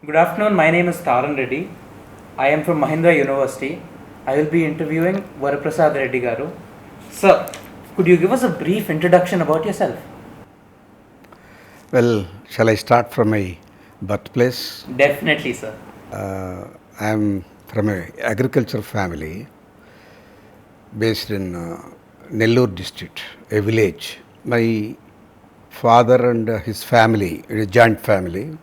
Good afternoon. My name is Taran Reddy. I am from Mahindra University. I will be interviewing Vara Prasad Reddy garu. Sir, could you give us a brief introduction about yourself? Well, shall I start from my birthplace? Definitely, sir. I am from a agriculture family based in Nellore district, a village. My father and his family, a joint family,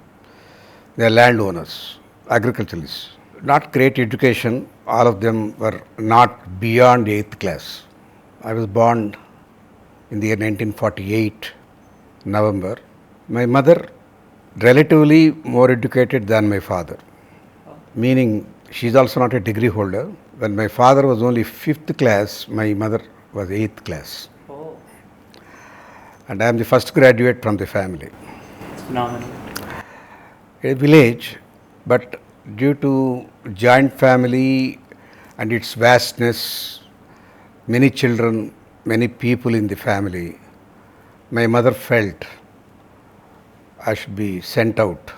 they are landowners, agriculturalists. Not great education, all of them were not beyond 8th class. I was born in the year 1948, November. My mother, relatively more educated than my father, meaning she's also not a degree holder. When my father was only 5th class, my mother was 8th class. Oh, And I am the first graduate from the family. it's phenomenal. A village, but due to joint family and its vastness, many children, many people in the family, my mother felt I should be sent out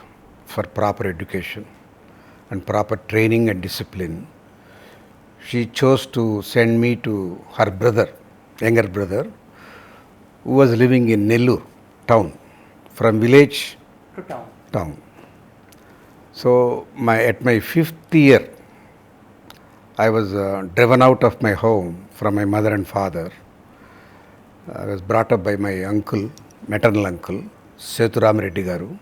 for proper education and proper training and discipline. She chose to send me to her brother, younger brother, who was living in Nellore town, from village To town. town. So at my 5th year, I was driven out of my home from my mother and father. I was brought up by my uncle, maternal uncle, Sethuram Reddy garu.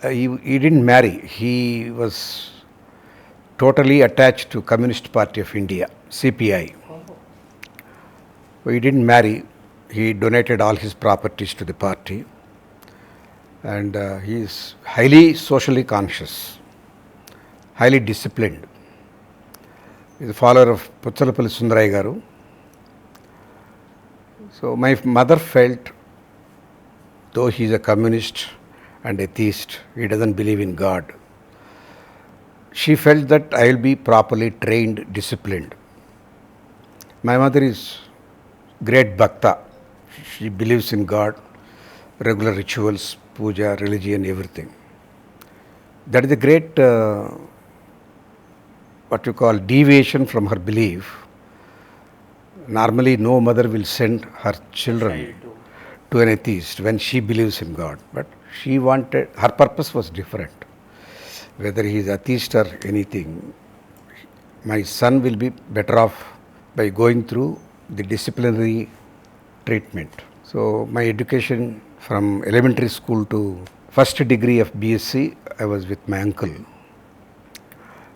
He didn't marry. He was totally attached to Communist Party of India, CPI. Oh, He didn't marry. He donated all his properties to the party, and he is highly socially conscious, highly disciplined. He is a follower of Puchalapalli Sundaraya garu. So my mother felt, though he is a communist and atheist, he doesn't believe in God. She felt that I will be properly trained, disciplined. My mother is great bhakta. She believes in God, regular rituals, puja, religion, everything. That is a great, what you call, deviation from her belief. Normally, no mother will send her children child too. to an atheist when she believes in God. But she wanted, her purpose was different. Whether he is atheist or anything, my son will be better off by going through the disciplinary treatment. So my education from elementary school to first degree of BSc, I was with my uncle.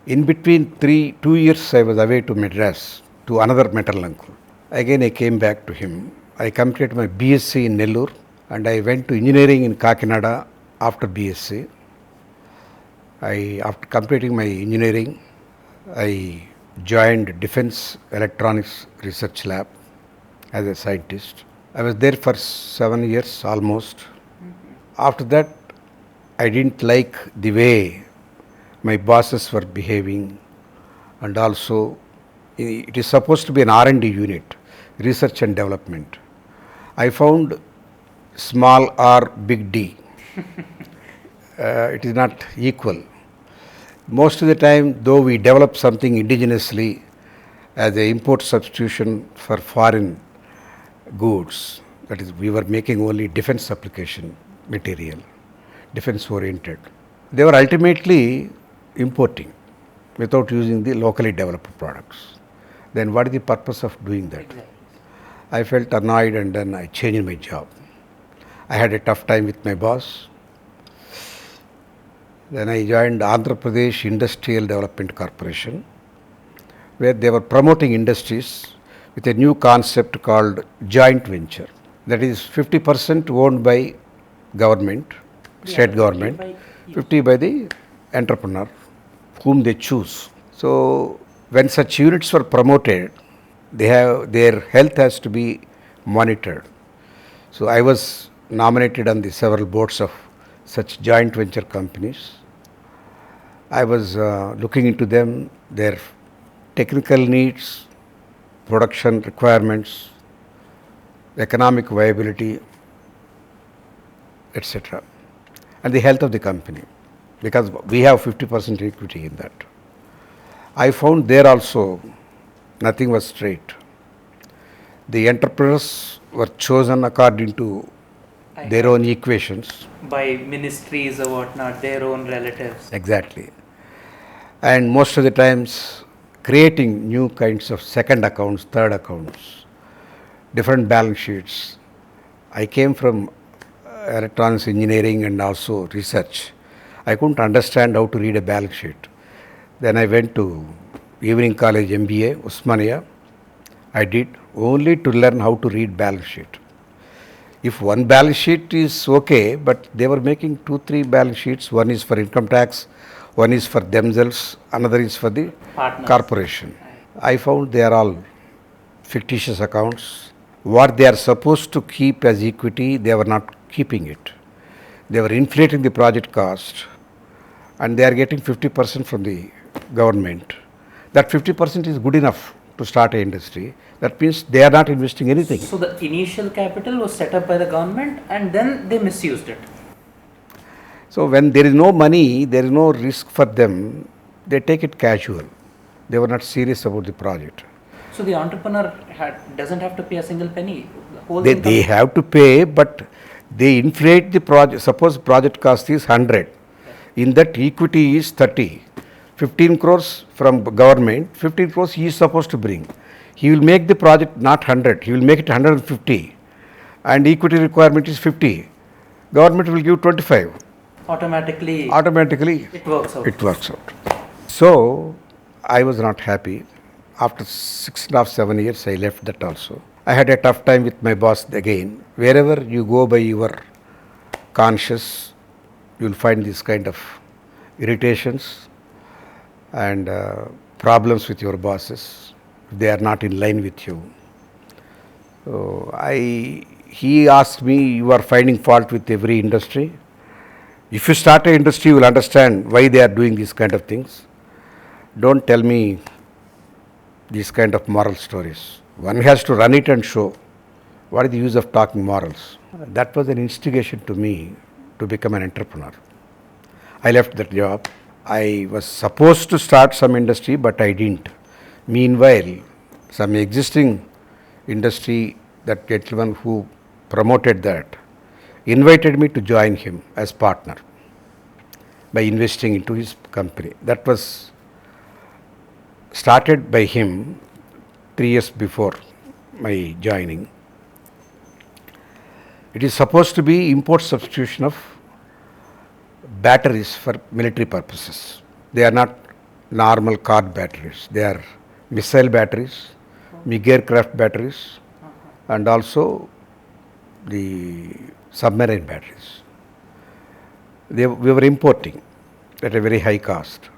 In between 2 years, I was away to Madras to another maternal uncle. Again, I came back to him. I completed my BSc in Nellore and I went to engineering in Kakinada after BSc. After completing my engineering, I joined Defense Electronics Research Lab as a scientist. I was there for 7 years almost. After that, I didn't like the way my bosses were behaving, and also it is supposed to be an R&D unit, research and development. I found small r, big D. It is not equal. Most of the time, though we develop something indigenously as an import substitution for foreign goods, that is, we were making only defense application material, defense oriented. They were ultimately importing without using the locally developed products. Then, what is the purpose of doing that? Exactly. I felt annoyed and then I changed my job. I had a tough time with my boss. Then I joined Andhra Pradesh Industrial Development Corporation, where they were promoting industries with a new concept called joint venture. That is 50% owned by government, state government, By 50 by the entrepreneur whom they choose. So when such units were promoted, their health has to be monitored. So I was nominated on the several boards of such joint venture companies. I was looking into them, their technical needs, production requirements, economic viability, etc. and the health of the company, because we have 50% equity in that. I found there also nothing was straight. The entrepreneurs were chosen according to their own equations. By ministries or whatnot, their own relatives. Exactly. And most of the times creating new kinds of second accounts, third accounts, different balance sheets. I came from electronics engineering and also research. I couldn't understand how to read a balance sheet. Then I went to evening college MBA, Usmania. I did only to learn how to read balance sheet. If one balance sheet is okay, but they were making 2-3 balance sheets. One is for income tax, one is for themselves, another is for the Partners. corporation. I found they are all fictitious accounts. What they are supposed to keep as equity, they were not keeping it. They were inflating the project cost, and they are getting 50% from the government. That 50% is good enough to start an industry. That means they are not investing anything. So the initial capital was set up by the government and then they misused it. So when there is no money, there is no risk for them, they take it casual. They were not serious about the project. So the entrepreneur doesn't have to pay a single penny. The whole They, thing they comes- have to pay, but they inflate the project. Suppose project cost is 100. In that equity is 30. 15 crores from government, 15 crores he is supposed to bring. He will make the project not 100, he will make it 150. And equity requirement is 50. Government will give 25. automatically Automatically it works out. it works out. So I was not happy. After 6.5, 7 years, I left that also. I had a tough time with my boss again. Wherever you go by your conscience, you will find this kind of irritations and problems with your bosses. They are not in line with you. So he asked me, you are finding fault with every industry. If you start an industry, you will understand why they are doing these kind of things. Don't tell me these kind of moral stories. One has to run it and show. What is the use of talking morals? That was an instigation to me to become an entrepreneur. I left that job. I was supposed to start some industry, but I didn't. Meanwhile, some existing industry, that gentleman who promoted that, invited me to join him as partner by investing into his company. That was started by him 3 years before my joining. It is supposed to be import substitution of batteries for military purposes. They are not normal car batteries. They are missile batteries, MiG aircraft batteries, and also the submarine batteries. We were importing at a very high cost.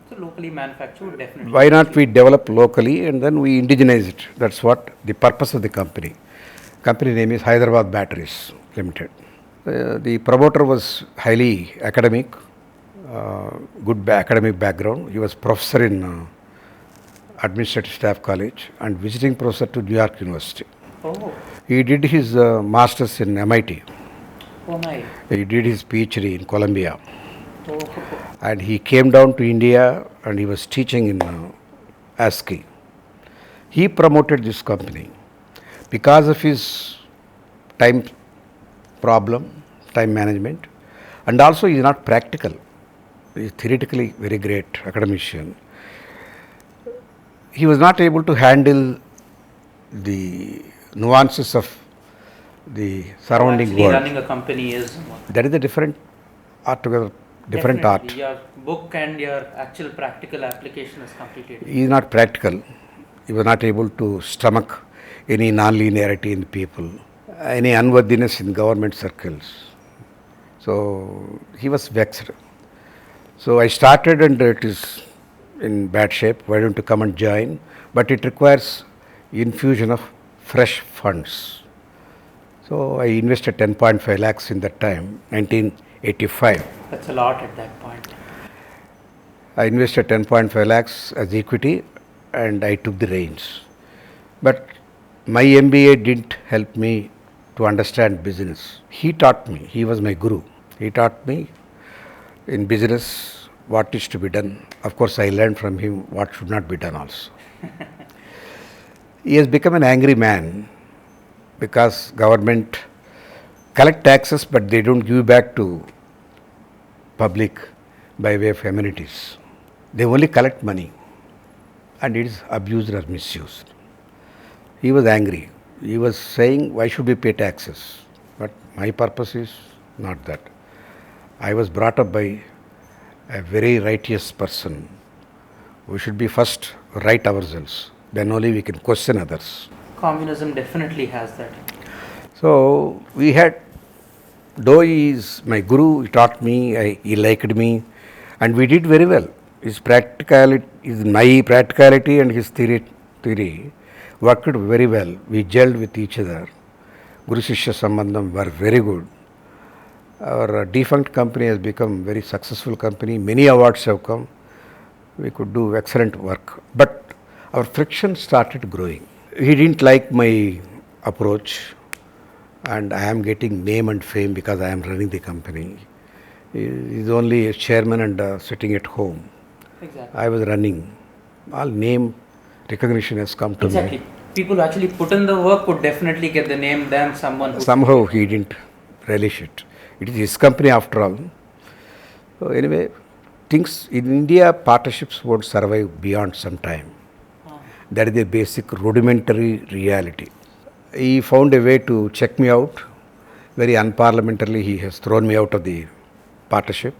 So locally manufactured, definitely. Why not we develop locally and then we indigenize it? That's what the purpose of the company. Company name is Hyderabad Batteries Limited. The promoter was highly academic, good academic background. He was professor in Administrative Staff College and visiting professor to New York University. Oh, He did his masters in MIT. oh my. He did his PhD in Columbia. Oh, And he came down to India and he was teaching in ASCII. He promoted this company because of his time problem, time management, and also he is not practical. He is theoretically very great academician. He was not able to handle the nuances of the surrounding actually world. running a company is That is a different art together, different definitely. art. Your book and your actual practical application is completely different. He is not practical. He was not able to stomach any non-linearity in people, any unworthiness in government circles. So he was vexed. So I started and it is in bad shape. Why don't you come and join? But it requires infusion of fresh funds. So I invested 10.5 lakhs in that time, 1985. That's a lot at that point. I invested 10.5 lakhs as equity and I took the reins. But my MBA didn't help me to understand business. He taught me, he was my guru. He taught me in business what is to be done. Of course, I learned from him what should not be done also. He has become an angry man because government collect taxes but they don't give back to public by way of amenities. They only collect money and it is abused or misused. He was angry. He was saying, why should we pay taxes? But my purpose is not that. I was brought up by a very righteous person. We should be first right ourselves. Then only we can question others. Communism definitely has that. So we had, though he is my guru, he taught me, he liked me, and we did very well. His practicality, my practicality and his theory worked very well. We gelled with each other. Guru Shishya Sambandham were very good. Our defunct company has become very successful company. Many awards have come. We could do excellent work. But our friction started growing. He didn't like my approach and I am getting name and fame because I am running the company. He is only a chairman and sitting at home. Exactly. I was running. All name recognition has come to Exactly. me. People who actually put in the work would definitely get the name than someone who... Somehow he didn't relish it. It is his company after all. So anyway, things in India, partnerships won't survive beyond some time. That is the basic rudimentary reality. He found a way to check me out. Very unparliamentarily, he has thrown me out of the partnership.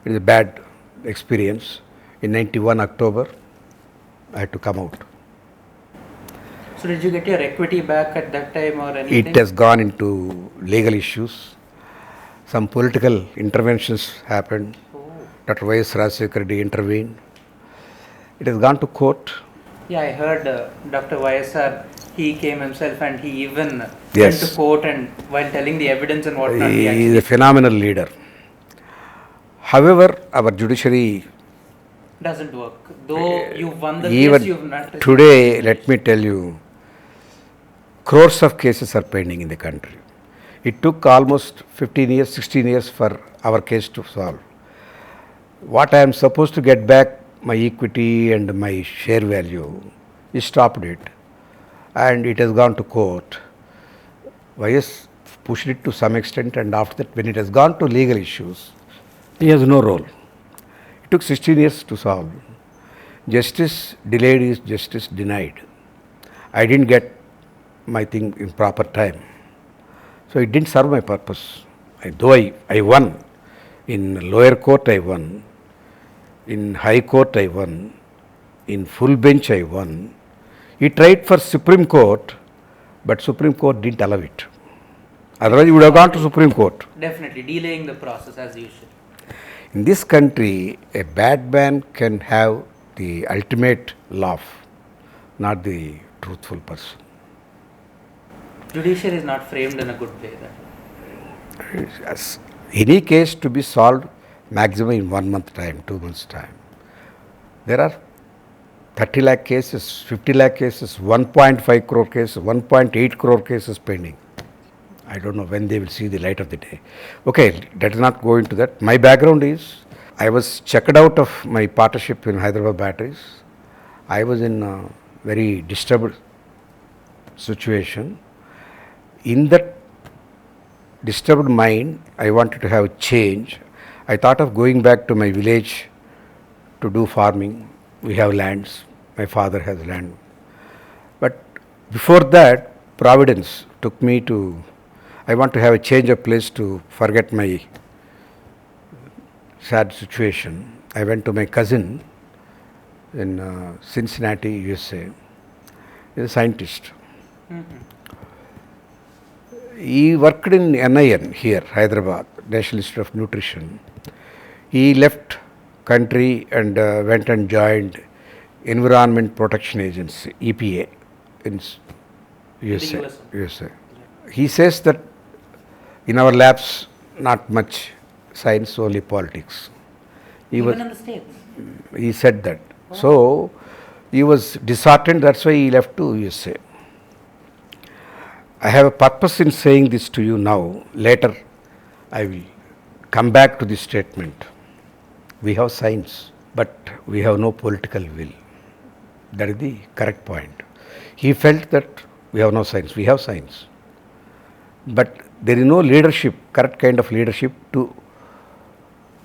It is a bad experience. In 91 October, I had to come out. So did you get your equity back at that time or anything? It has gone into legal issues. Some political interventions happened. Oh. Dr. Y.S. Rajశేఖర Reddy intervened. It has gone to court. Yeah, I heard Dr. YSR, he came himself and he even Yes. went to court and while telling the evidence and whatnot, he He is actually a phenomenal leader. However, our judiciary, doesn't work. Though you won the even case, you've not received today, the let me tell you, crores of cases are pending in the country. It took almost 15 years, 16 years for our case to solve. What I am supposed to get back, my equity and my share value, he stopped it and it has gone to court. YS pushed it to some extent and after that when it has gone to legal issues, he has no role. It took 16 years to solve. Justice delayed is justice denied. I didn't get my thing in proper time. So it didn't serve my purpose. Though I won. In lower court I won. In high court I won. In full bench I won. He tried for Supreme Court, but Supreme Court didn't allow it. Otherwise he would have gone to Supreme Court. Definitely delaying the process as usual. In this country, a bad man can have the ultimate laugh, not the truthful person. Judiciary is not framed in a good way. Yes. Any case to be solved maximum in 1 month time, 2 months time. There are 30 lakh cases, 50 lakh cases, 1.5 crore cases, 1.8 crore cases pending. I don't know when they will see the light of the day. Okay, let us not go into that. My background is, I was checked out of my partnership in Hyderabad Batteries. I was in a very disturbed situation. In that disturbed mind, I wanted to have a change. I thought of going back to my village to do farming. We have lands. My father has land. But before that, Providence took me to, I want to have a change of place to forget my sad situation. I went to my cousin in Cincinnati, USA. He's a scientist. He worked in NIN here, Hyderabad, National Institute of Nutrition. He left country and went and joined Environment Protection Agency, EPA, in USA. USA. He says that in our labs, not much science, only politics. Even in the States. He said that. So he was disheartened, that's why he left to USA. I have a purpose in saying this to you now. Later, I will come back to this statement. We have science, but we have no political will. That is the correct point. He felt that we have no science. We have science, but there is no leadership, correct kind of leadership to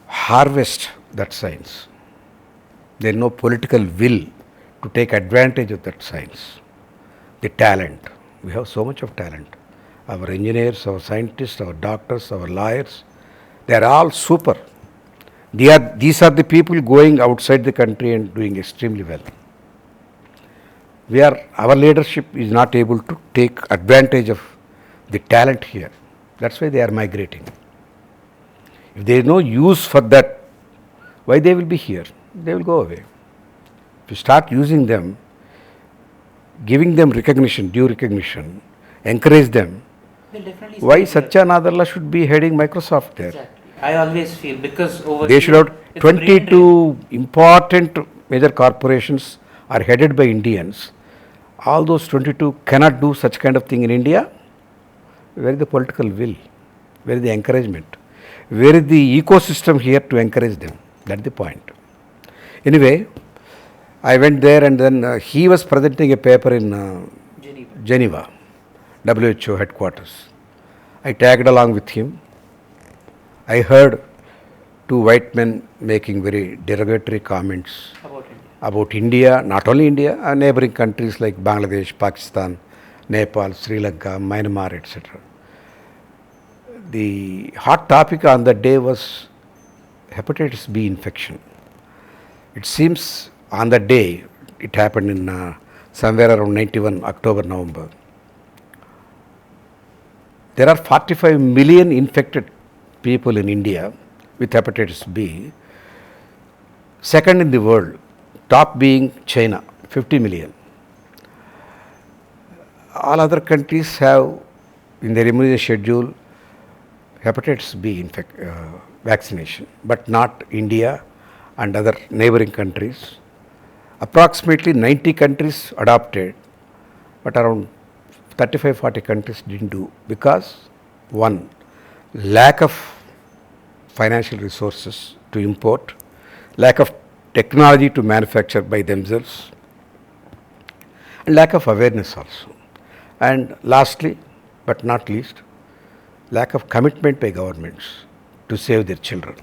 harvest that science. There is no political will to take advantage of that science. The talent. We have so much of talent. Our engineers, our scientists, our doctors, our lawyers, they are all super. These are the people going outside the country and doing extremely well. Our leadership is not able to take advantage of the talent here. That's why they are migrating. If there is no use for that, why they will be here? They will go away. If you start using them, giving them recognition, due recognition, encourage them, why Satya Nadella should be heading Microsoft there? Exactly. I always feel because over They should have it's brain drain. 22 important major corporations are headed by Indians. All those 22 cannot do such kind of thing in India. Where is the political will? Where is the encouragement? Where is the ecosystem here to encourage them? That's the point. Anyway, I went there and then he was presenting a paper in Geneva, WHO headquarters. I tagged along with him. I heard two white men making very derogatory comments about India, not only India, neighboring countries like Bangladesh, Pakistan, Nepal, Sri Lanka, Myanmar, etc. The hot topic on that day was hepatitis B infection. It seems on that day, it happened in somewhere around 91, October, November. There are 45 million infected people in India with hepatitis B. Second in the world, top being China, 50 million. All other countries have in their immunization schedule hepatitis B vaccination, but not India and other neighboring countries. Approximately 90 countries adopted, but around 35-40 countries didn't do because one, lack of financial resources to import, lack of technology to manufacture by themselves, and lack of awareness also. And lastly, but not least, lack of commitment by governments to save their children.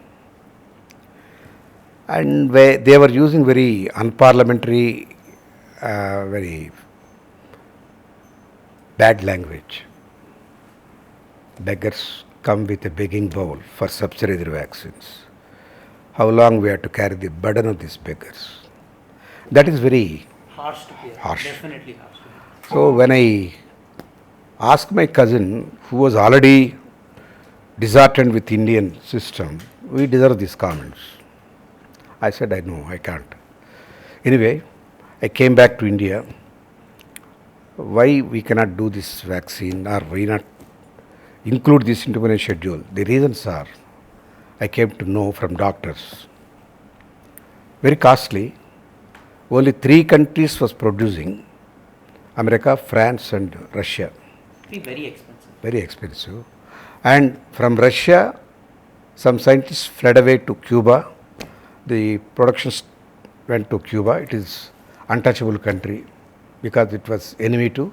And they were using very unparliamentary, very bad language. Beggars come with a begging bowl for subsidized vaccines. How long we have to carry the burden of these beggars? That is very harsh to hear. Harsh. Definitely harsh to hear. So when I asked my cousin, who was already disheartened with Indian system, we deserve these comments. I said, I know, I can't. Anyway, I came back to India. Why we cannot do this vaccine or why not include this into my schedule? The reasons are, I came to know from doctors. Very costly. Only 3 countries was producing, America, France and Russia. Very expensive. Very expensive. And from Russia, some scientists fled away to Cuba. The production went to Cuba. It is untouchable country because it was enemy to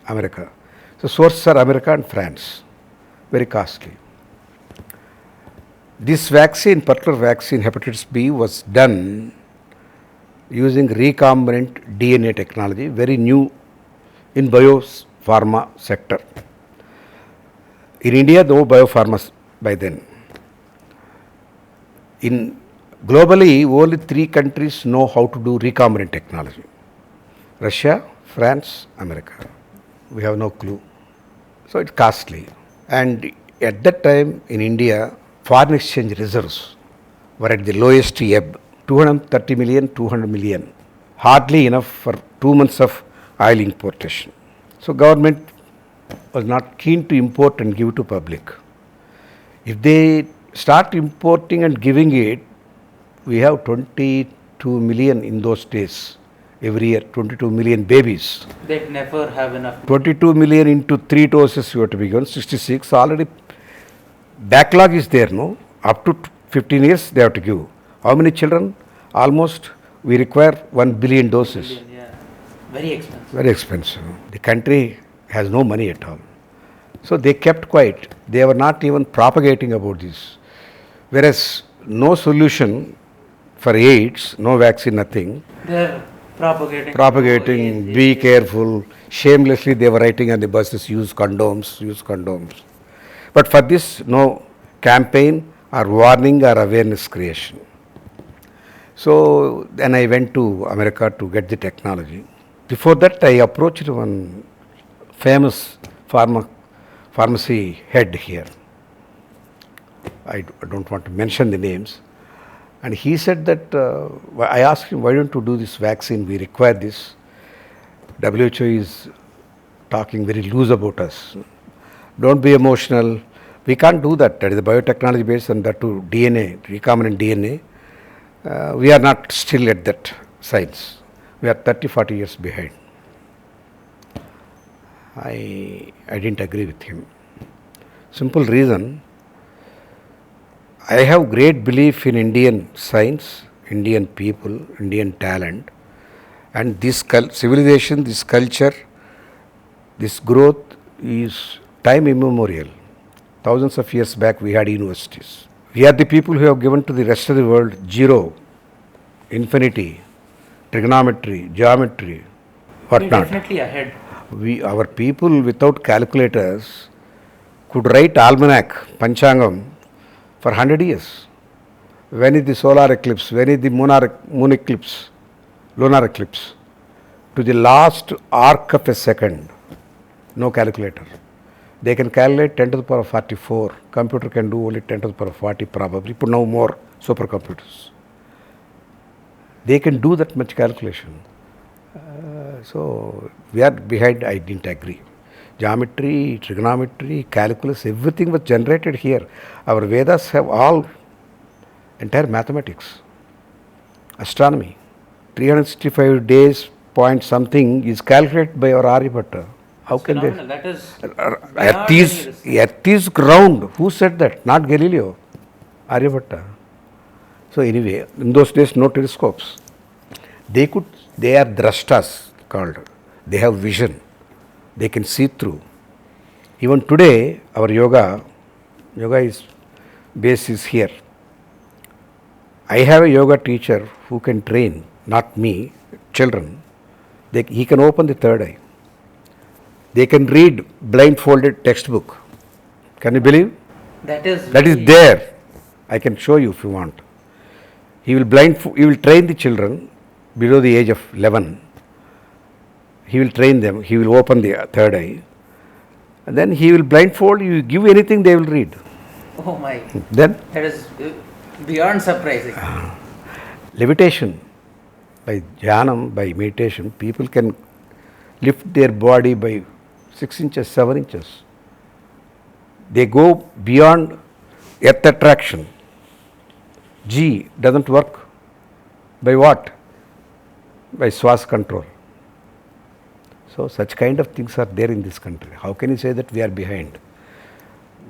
America. So sources are America and France. Very costly. This vaccine, particular vaccine, hepatitis B, was done using recombinant DNA technology, very new in biopharma sector. In India, no biopharma by then. Globally, only 3 countries know how to do recombinant technology. Russia, France, America. We have no clue. So it's costly. And at that time in India, foreign exchange reserves were at the lowest ebb, 230 million, 200 million. Hardly enough for 2 months of oil importation. So government was not keen to import and give to public. If they start importing and giving it, we have 22 million in those days. Every year, 22 million babies. They'd never have enough. 22 million into 3 doses you have to be given, 66. Already backlog is there, no? up to 15 years they have to give. How many children? Almost we require 1 billion doses. Billion, yeah. Very expensive. Very expensive. The country has no money at all. So they kept quiet. They were not even propagating about this. Whereas no solution for AIDS, no vaccine, nothing. They're propagating. Propagating, be careful. Shamelessly they were writing on the buses, use condoms, use condoms. But for this, no campaign or warning or awareness creation. So then I went to America to get the technology. Before that, I approached one famous pharmacy head here. I don't want to mention the names. And he said that, I asked him, why don't you do this vaccine? We require this. WHO is talking very loose about us. Don't be emotional. We can't do that. That is the biotechnology based on that to DNA, recombinant DNA. We are not still at that science. We are 30, 40 years behind. I didn't agree with him. Simple reason, I have great belief in Indian science, Indian people, Indian talent, and this civilization, this culture, this growth is time immemorial. Thousands of years back we had universities. We are the people who have given to the rest of the world zero, infinity, trigonometry, geometry, We're whatnot. definitely ahead. Our people without calculators could write almanac, panchangam for 100 years. When is the solar eclipse? When is the moon eclipse? Lunar eclipse? To the last arc of a second, no calculator. They can calculate 10 to the power 44. Computer can do only 10 to the power 40 probably. Put now more supercomputers. They can do that much calculation. So we are behind. I didn't agree. Geometry, trigonometry, calculus, everything was generated here. Our Vedas have all entire mathematics, astronomy. 365 days point something is calculated by our Aryabhatta. How can they? Phenomenal. That is. Earth is ground. Who said that? Not Galileo. Aryabhatta. So anyway, in those days no telescopes. They are drashtas called. They have vision. They can see through. Even today, our yoga is base is here. I have a yoga teacher who can train, not me, children. He can open the third eye. They can read blindfolded textbook. Can you believe? That is there. I can show you if you want. He will train the children below the age of 11. He will train them. He will open the third eye. And then he will blindfold. You give anything, they will read. Oh my. Then That is beyond surprising. levitation. By jhanam, by meditation, people can lift their body by 6 inches, 7 inches. They go beyond earth attraction. G doesn't work. By what? By swas control. So such kind of things are there in this country. How can you say that we are behind?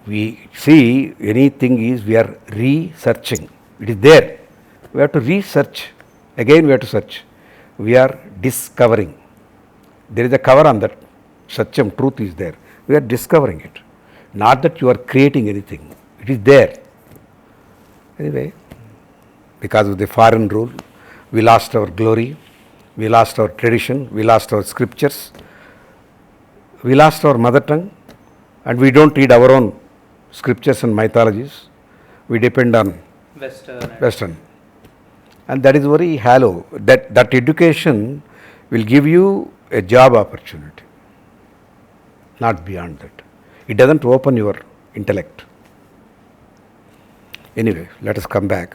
We see anything is we are researching. It is there. We have to research. Again we have to search. We are discovering. There is a cover on that. Satyam, truth is there. We are discovering it. Not that you are creating anything. It is there. Anyway, because of the foreign rule, we lost our glory. We lost our tradition, we lost our scriptures, we lost our mother tongue, and we don't read our own scriptures and mythologies. We depend on Western. And that is very hollow. That education will give you a job opportunity, not beyond that. It doesn't open your intellect. Anyway, let us come back.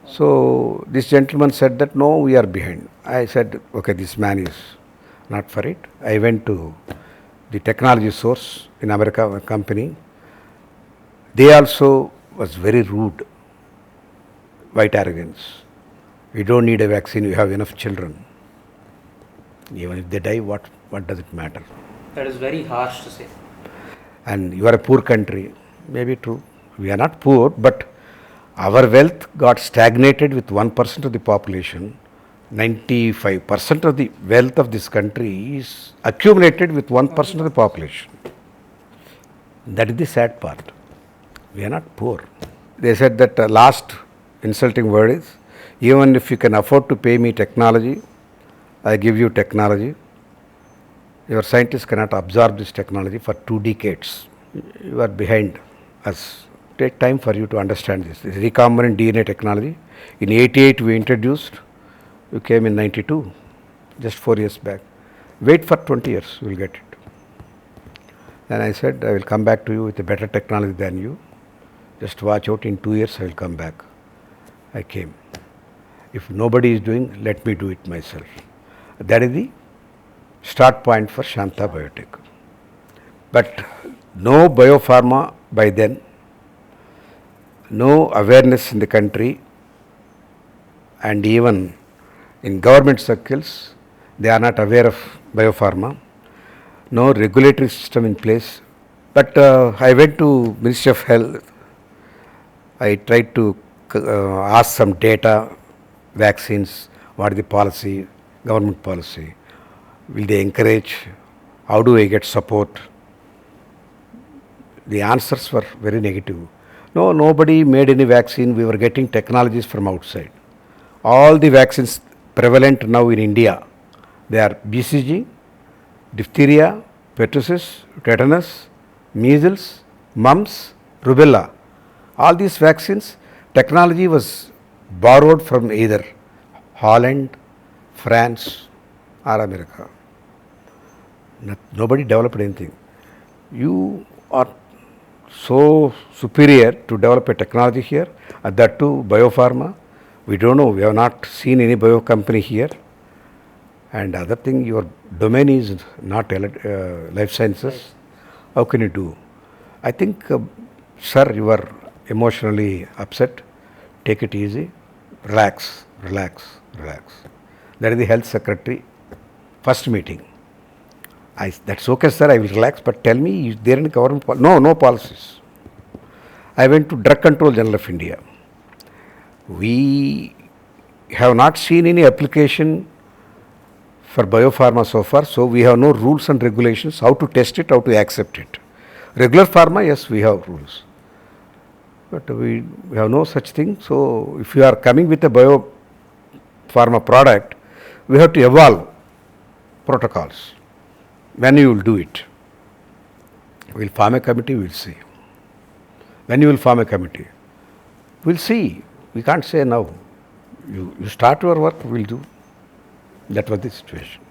So this gentleman said that no, we are behind. I said, okay, this man is not for it. I went to the technology source in America, a company. They also was very rude, white arrogance. We don't need a vaccine, we have enough children. Even if they die, what does it matter? That is very harsh to say. And you are a poor country. Maybe true. We are not poor, but Our wealth got stagnated with 1% of the population. 95% of the wealth of this country is accumulated with 1% of the population. That is the sad part. We are not poor. They said that last insulting word is, even if you can afford to pay me technology, I give you technology. Your scientists cannot absorb this technology for 2 decades. You are behind us. Take time for you to understand this. This is recombinant DNA technology. In 88 we introduced. You came in 92, just 4 years back. Wait for 20 years, you will get it. Then I said, I will come back to you with a better technology than you. Just watch out, in 2 years I will come back. I came. If nobody is doing, let me do it myself. That is the start point for Shantha Biotech. But no biopharma by then, no awareness in the country, and even in government circles, they are not aware of biopharma. No regulatory system in place. But I went to Ministry of Health. I tried to ask some data, vaccines, what is the policy, government policy. Will they encourage? How do I get support? The answers were very negative. No, nobody made any vaccine. We were getting technologies from outside. All the vaccines prevalent now in India, they are BCG, diphtheria, pertussis, tetanus, measles, mumps, rubella. All these vaccines, technology was borrowed from either Holland, France or America. Nobody developed anything. You are so superior to develop a technology here, and that too biopharma. We don't know, we have not seen any bio company here. And other thing, your domain is not life sciences. How can you do? I think, sir, you are emotionally upset. Take it easy. Relax, relax, relax. That is the health secretary first meeting. That's okay, sir, I will relax, but tell me, is there any government policy? No policies. I went to Drug Control General of India. We have not seen any application for biopharma so far, so we have no rules and regulations how to test it, how to accept it. Regular pharma, yes, we have rules, but we have no such thing. So if you are coming with a biopharma product, we have to evolve protocols. When you will do it? We will form a committee, we will see. When you will form a committee? We will see. We can't say now. You start your work, we will do. That was the situation.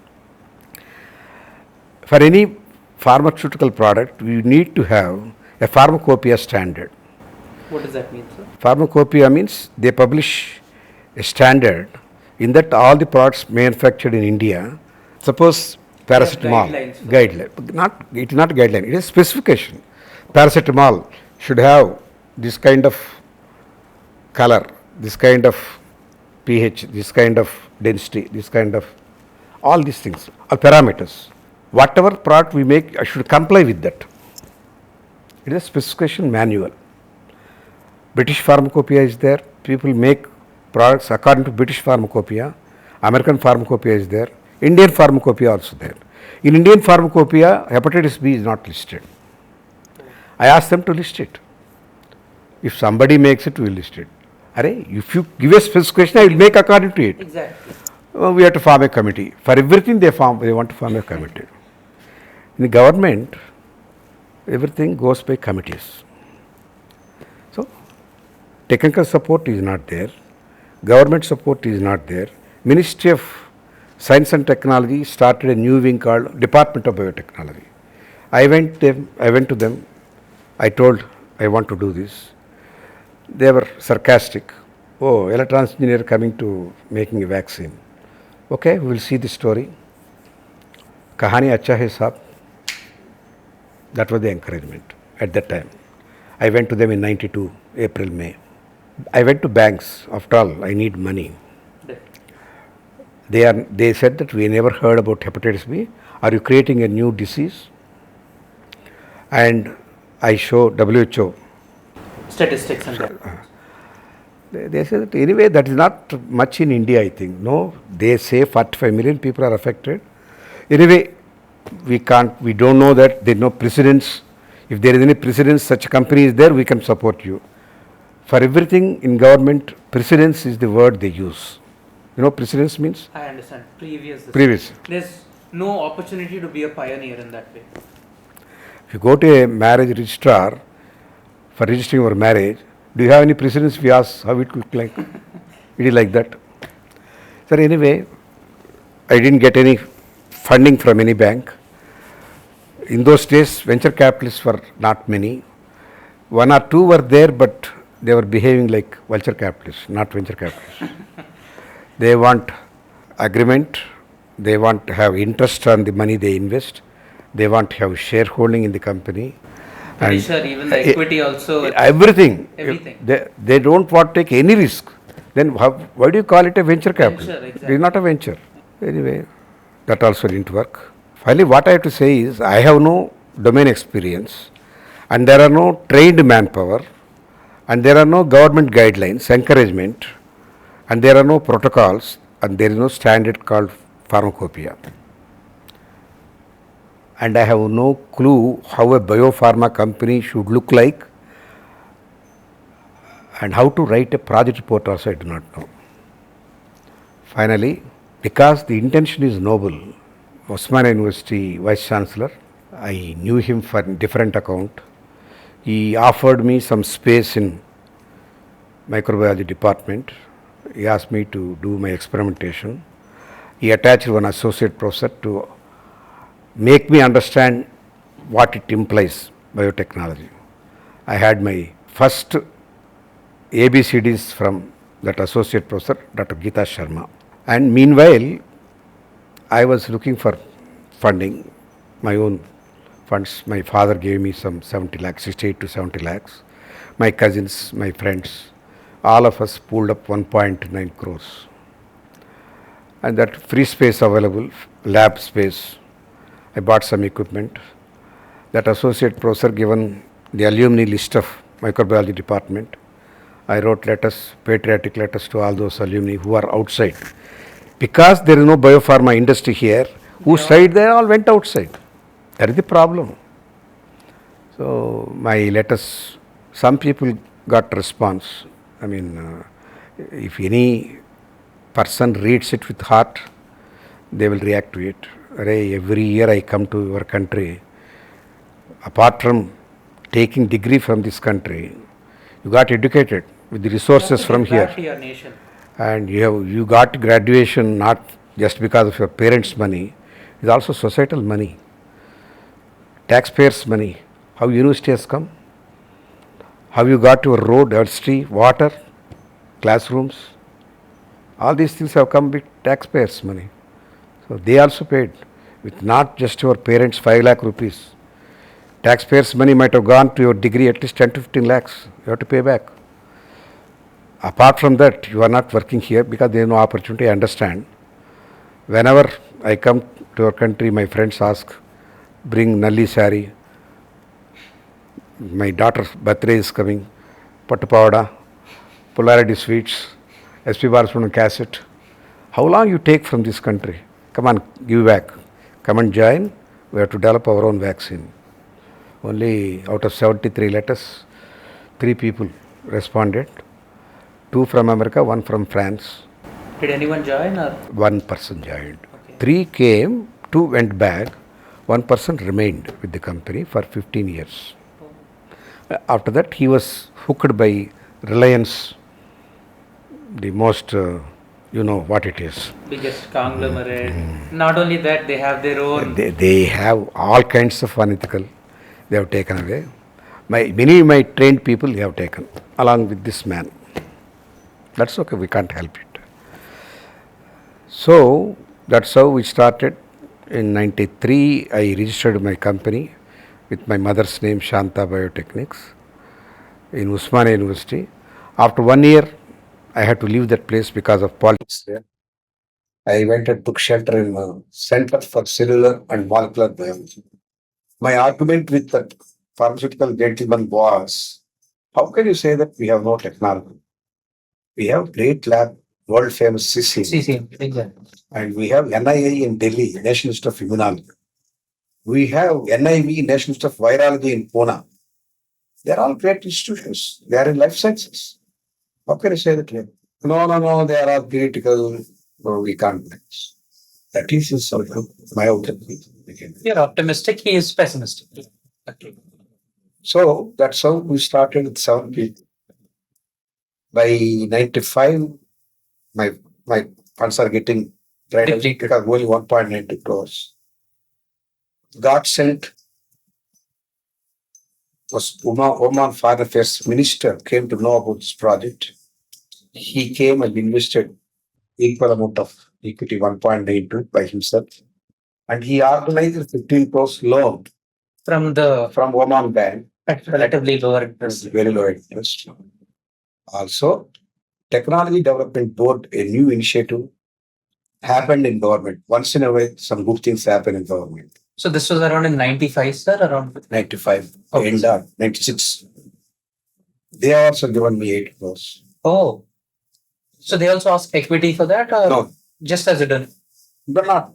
For any pharmaceutical product, we need to have a pharmacopoeia standard. What does that mean, sir? Pharmacopoeia means they publish a standard in that all the products manufactured in India, suppose paracetamol, guideline. It is not guideline, it is specification. Paracetamol should have this kind of color, this kind of pH, this kind of density, this kind of, all these things are parameters. Whatever product we make, I should comply with that. It is a specification manual. British pharmacopoeia is there. People make products according to British pharmacopoeia. American pharmacopoeia is there. Indian pharmacopoeia also there. In Indian pharmacopoeia, hepatitis B is not listed. I asked them to list it. If somebody makes it, we will list it. If you give a specification, I will make according to it. Exactly. We have to form a committee. For everything they want to form a committee. In the government, everything goes by committees. So, technical support is not there. Government support is not there. Ministry of Science and Technology started a new wing called Department of Biotechnology. I went to them. I told, I want to do this. They were sarcastic. Oh, electronics engineer coming to making a vaccine. Okay, we will see the story. Kahani acha hai saab. That was the encouragement at that time. I went to them in 92, April, May. I went to banks. After all, I need money. They said that we never heard about hepatitis B. Are you creating a new disease? And I show WHO Statistics and that. They say that anyway, that is not much in India, I think. No, they say 45 million people are affected. Anyway, we don't know that. There is no precedence. If there is any precedence, such a company is there, we can support you. For everything in government, precedence is the word they use. You know, precedence means I understand. Previous. previous. There's no opportunity to be a pioneer in that way. If you go to a marriage registrar for registering your marriage, do you have any precedence? We ask how it look like. It is like that. Sir, anyway, I didn't get any funding from any bank. In those days, venture capitalists were not many. One or two were there, but they were behaving like vulture capitalists, not venture capitalists. They want agreement, they want to have interest on the money they invest, they want to have shareholding in the company. Pretty And sure even the equity also. everything. Everything. They don't want to take any risk. Then why do you call it a venture capital? Venture, It exactly. is not a venture. Anyway, that also didn't work. Finally, what I have to say is I have no domain experience and there are no trained manpower and there are no government guidelines, encouragement, and there are no protocols and there is no standard called pharmacopoeia. And I have no clue how a biopharma company should look like and how to write a project report also I do not know. Finally, because the intention is noble, Osmania University Vice Chancellor, I knew him for different account. He offered me some space in microbiology department. He asked me to do my experimentation. He attached one associate professor to make me understand what it implies, biotechnology. I had my first ABCDs from that associate professor, Dr. Geeta Sharma. And meanwhile, I was looking for funding, my own funds. My father gave me some 70 lakhs, 68 to 70 lakhs. My cousins, my friends, all of us pulled up 1.9 crores. And that free space available, lab space, I bought some equipment. That associate professor given the alumni list of microbiology department. I wrote letters, patriotic letters to all those alumni who are outside. Because there is no biopharma industry here, who stayed there all went outside. That is the problem. So my letters, some people got response. I mean, if any person reads it with heart, they will react to it. Every year I come to your country, apart from taking degree from this country, you got educated with the resources from here. Back to your nation. And you got graduation not just because of your parents' money, it's also societal money, taxpayers' money. How university has come? How you got your road, electricity, water, classrooms? All these things have come with taxpayers' money. So they also paid with not just your parents 5 lakh rupees. Taxpayers' money might have gone to your degree at least 10 to 15 lakhs. You have to pay back. Apart from that, you are not working here because there is no opportunity. I understand. Whenever I come to your country, my friends ask, bring Nalli sari. My daughter's birthday is coming. Pattu pavada, polarity sweets, SP Balasubramanian cassette. How long you take from this country? Come on, give back. Come and join. We have to develop our own vaccine. Only out of 73 letters, 3 people responded. 2 from America, 1 from France. Did anyone join or? 1 person joined. Okay. 3 came, 2 went back. 1 person remained with the company for 15 years. After that, he was hooked by Reliance, the most, you know what it is. Biggest conglomerate. Not only that, they have their own. They have all kinds of unethical. They have taken away. Many of my trained people they have taken along with this man. That's okay, we can't help it. So that's how we started. In 93, I registered my company with my mother's name, Shantha Biotechnics, in Osmania University. After 1 year, I had to leave that place because of politics there. I went and took shelter in the Center for Cellular and Molecular Biology. My argument with that pharmaceutical gentleman was, how can you say that we have no technology? We have great lab, world famous CC, exactly. and we have NII in Delhi, National Institute of Immunology. We have NIV, National Institute of Virology in Pune. They are all great institutions. They are in life sciences. How can you say that here? No, they are all critical. No, we can't match. That is sort of my opinion. You're optimistic, he is pessimistic. Okay. So that's how we started with 7 people. By 95, my my funds are getting dried up Depleted. because only 1.92 crores. God sent was Oman Foreign Affairs Minister came to know about this project. He came and invested equal amount of equity, 1.92 by himself. And he organized a 15 crores loan from Oman Bank at Relatively lower interest. very low interest. Also, Technology Development Board, a new initiative, happened in government. Once in a while, some good things happen in government. So this was around in 95, sir, around 95, Okay. end of 96. They also given me 8 crores. Oh. So they also ask equity for that or No, just as a done? but not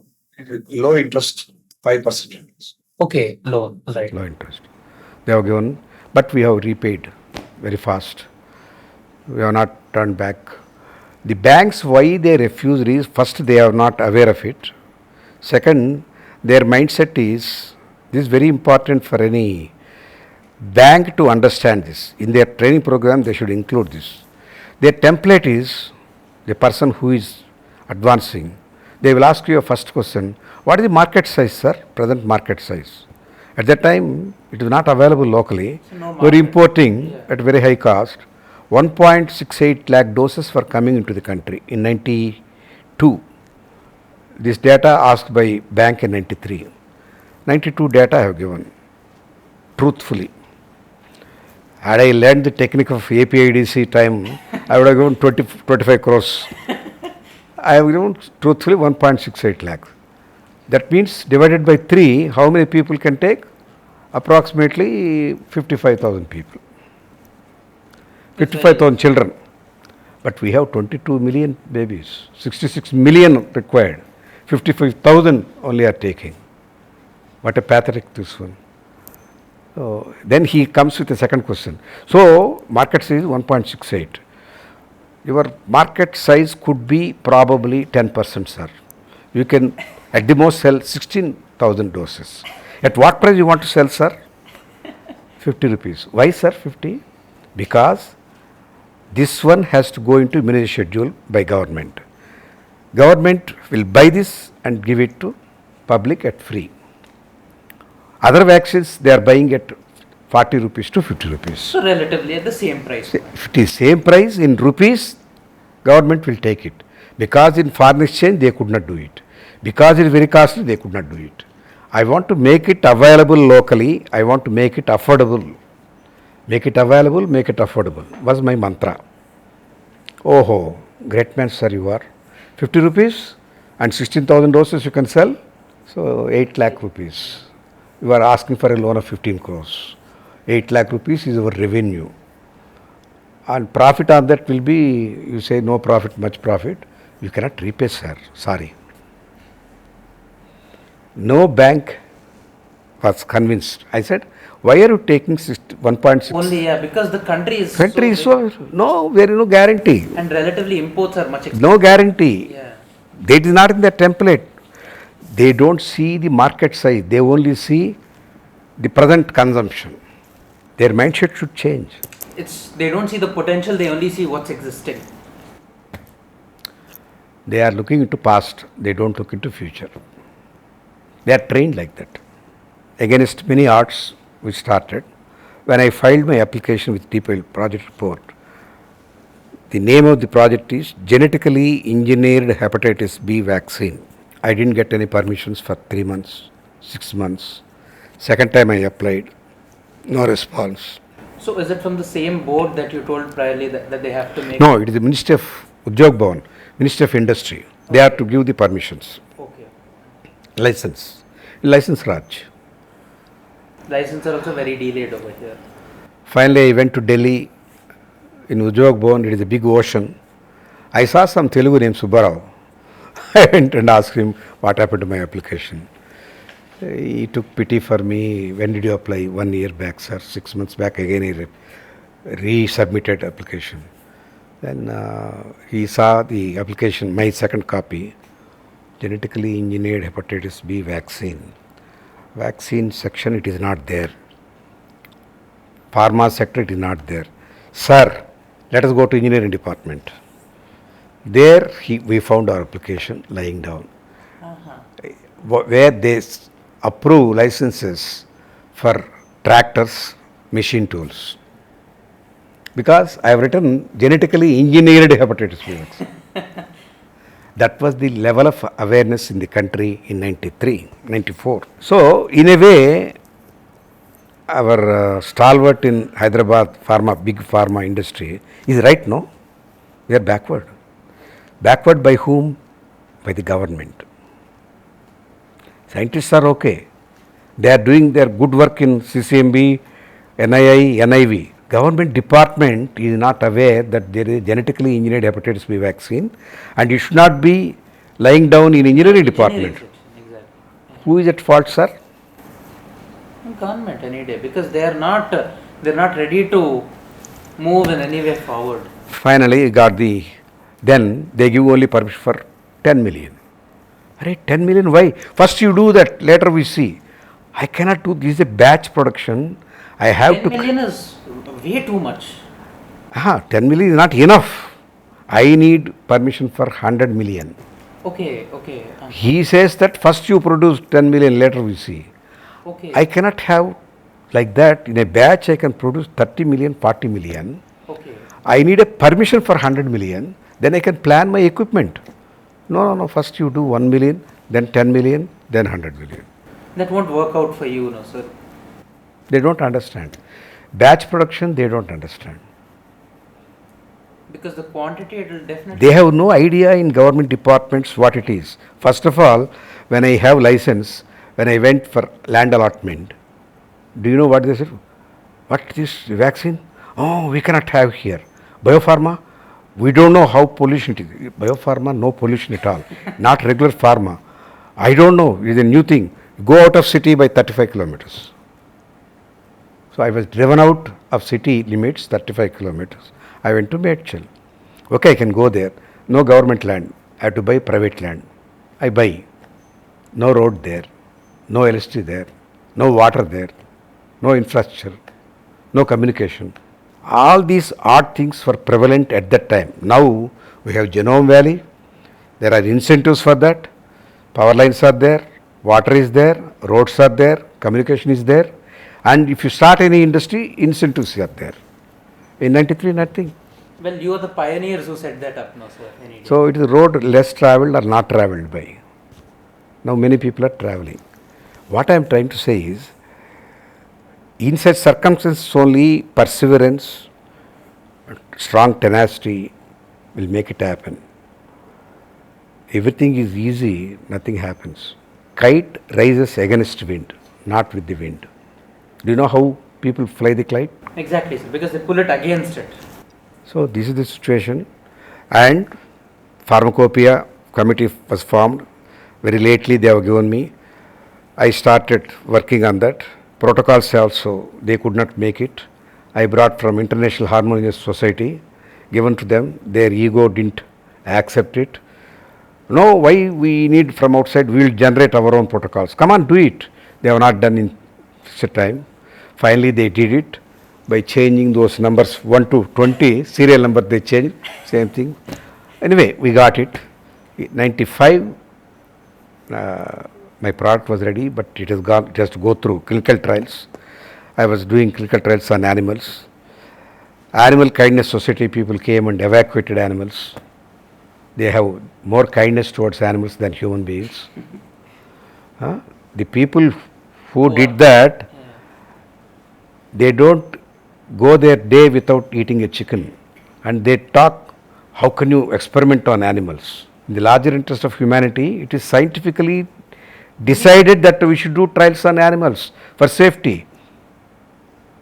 low interest, 5%. Okay, loan, right. Low interest. They have given, but we have repaid very fast. We have not turned back. The banks, why they refused is first they are not aware of it. Second, their mindset is this is very important for any bank to understand this. In their training program, they should include this. Their template is the person who is advancing. They will ask you a first question, what is the market size, sir? Present market size. At that time, it is not available locally. no We are importing at very high cost. 1.68 lakh doses were coming into the country in 92. This data asked by bank in 93. 92 data I have given, truthfully. Had I learned the technique of APIDC time, I would have given 25 crores. I have given truthfully 1.68 lakhs. That means divided by 3, how many people can take? Approximately 55,000 people. 55,000 children. But we have 22 million babies, 66 million required. 55,000 only are taking. What a pathetic this one. Then he comes with a second question. So, market size 1.68. Your market size could be probably 10%, sir. You can at the most sell 16,000 doses. At what price you want to sell, sir? 50 rupees. Why, sir, 50? Because this one has to go into immunization schedule by government. Government will buy this and give it to public at free. Other vaccines they are buying at 40 rupees to 50 rupees. So relatively at the same price. If it is same price in rupees, government will take it. Because in foreign exchange they could not do it. Because it is very costly, they could not do it. I want to make it available locally. I want to make it affordable. Make it available, make it affordable was my mantra. Oh, great man, sir, you are. 50 rupees and 16,000 doses you can sell. So 8 lakh rupees. You are asking for a loan of 15 crores. 8 lakh rupees is our revenue. And profit on that will be, you say no profit, much profit. You cannot repay, sir. Sorry. No bank was convinced. I said, why are you taking 1.6? Only, because the country is Country is so so, no, there is no guarantee. big and relatively imports are much expensive. No guarantee. Yeah. That is not in the template. They don't see the market size. They only see the present consumption. Their mindset should change. They don't see the potential, they only see what's existing. They are looking into past. They don't look into future. They are trained like that. Against many odds, we started. When I filed my application with detailed project report, the name of the project is Genetically Engineered Hepatitis B Vaccine. I didn't get any permissions for 3 months, 6 months. Second time I applied, no response. So is it from the same board that you told priorly that they have to make? No, it is the Ministry of Udyog Bhavan, Ministry of Industry. They are to give the permissions. Okay. License. License Raj. Licenses are also very delayed over here. Finally, I went to Delhi. In Udyog Bhavan, it is a big ocean. I saw some Telugu named Subbarao. I went and asked him what happened to my application. He took pity for me. When did you apply? 1 year back, sir. 6 months back again he resubmitted application. Then he saw the application, my second copy, genetically engineered hepatitis B vaccine. Vaccine section, it is not there. Pharma sector, it is not there. Sir, let us go to engineering department. There we found our application lying down, where they approve licenses for tractors, machine tools. Because I have written genetically engineered hepatitis B vaccine. That was the level of awareness in the country in 93, 94. So, in a way, our stalwart in Hyderabad big pharma industry is right, no? We are backward. Backward by whom? By the government. Scientists are okay. They are doing their good work in CCMB, NII, NIV. Government department is not aware that there is genetically engineered hepatitis B vaccine, and it should not be lying down in engineering department. Exactly. Who is at fault, sir? Government any day, because they are not ready to move in any way forward. Finally, then they give only permission for 10 million. Array, 10 million, why? First you do that, later we see. I cannot do, this is a batch production. I have 10 million is way too much. 10 million is not enough. I need permission for 100 million. Okay. He says that first you produce 10 million, later we see. Okay. I cannot have like that. In a batch I can produce 30 million, 40 million. Okay. I need a permission for 100 million, then I can plan my equipment. No. First you do 1 million, then 10 million, then 100 million. That won't work out for you, no, sir. They don't understand. Batch production, they don't understand. Because the quantity, it will definitely. They have no idea in government departments what it is. First of all, when I have license, when I went for land allotment, do you know what they said? What is this vaccine? Oh, we cannot have here. Biopharma, we don't know how pollution it is. Biopharma, no pollution at all. Not regular pharma. I don't know, it is a new thing. Go out of city by 35 kilometers. So I was driven out of city limits, 35 kilometers. I went to Medchal. Okay, I can go there. No government land. I have to buy private land. I buy. No road there. No electricity there. No water there. No infrastructure. No communication. All these odd things were prevalent at that time. Now we have Genome Valley. There are incentives for that. Power lines are there. Water is there. Roads are there. Communication is there. And if you start any industry, incentives are there. In 93, nothing. Well, you are the pioneers who set that up, no, sir. Any day. So it is a road less traveled or not traveled by. Now many people are traveling. What I am trying to say is, in such circumstances only perseverance, strong tenacity will make it happen. Everything is easy, nothing happens. Kite rises against wind, not with the wind. Do you know how people fly the kite? Exactly, sir, because they pull it against it. So this is the situation, and pharmacopoeia committee was formed. Very lately they have given me. I started working on that. Protocols also, they could not make it. I brought from International Harmonious Society, given to them. Their ego didn't accept it. No, why we need from outside? We will generate our own protocols. Come on, do it. They have not done in such a time. Finally they did it by changing those numbers 1 to 20, serial number they changed, same thing. Anyway, we got it. 95, my product was ready, but it has to go through clinical trials. I was doing clinical trials on animals. Animal Kindness Society people came and evacuated animals. They have more kindness towards animals than human beings. The people who did that, they don't go their day without eating a chicken, and they talk, how can you experiment on animals? In the larger interest of humanity, it is scientifically decided that we should do trials on animals for safety.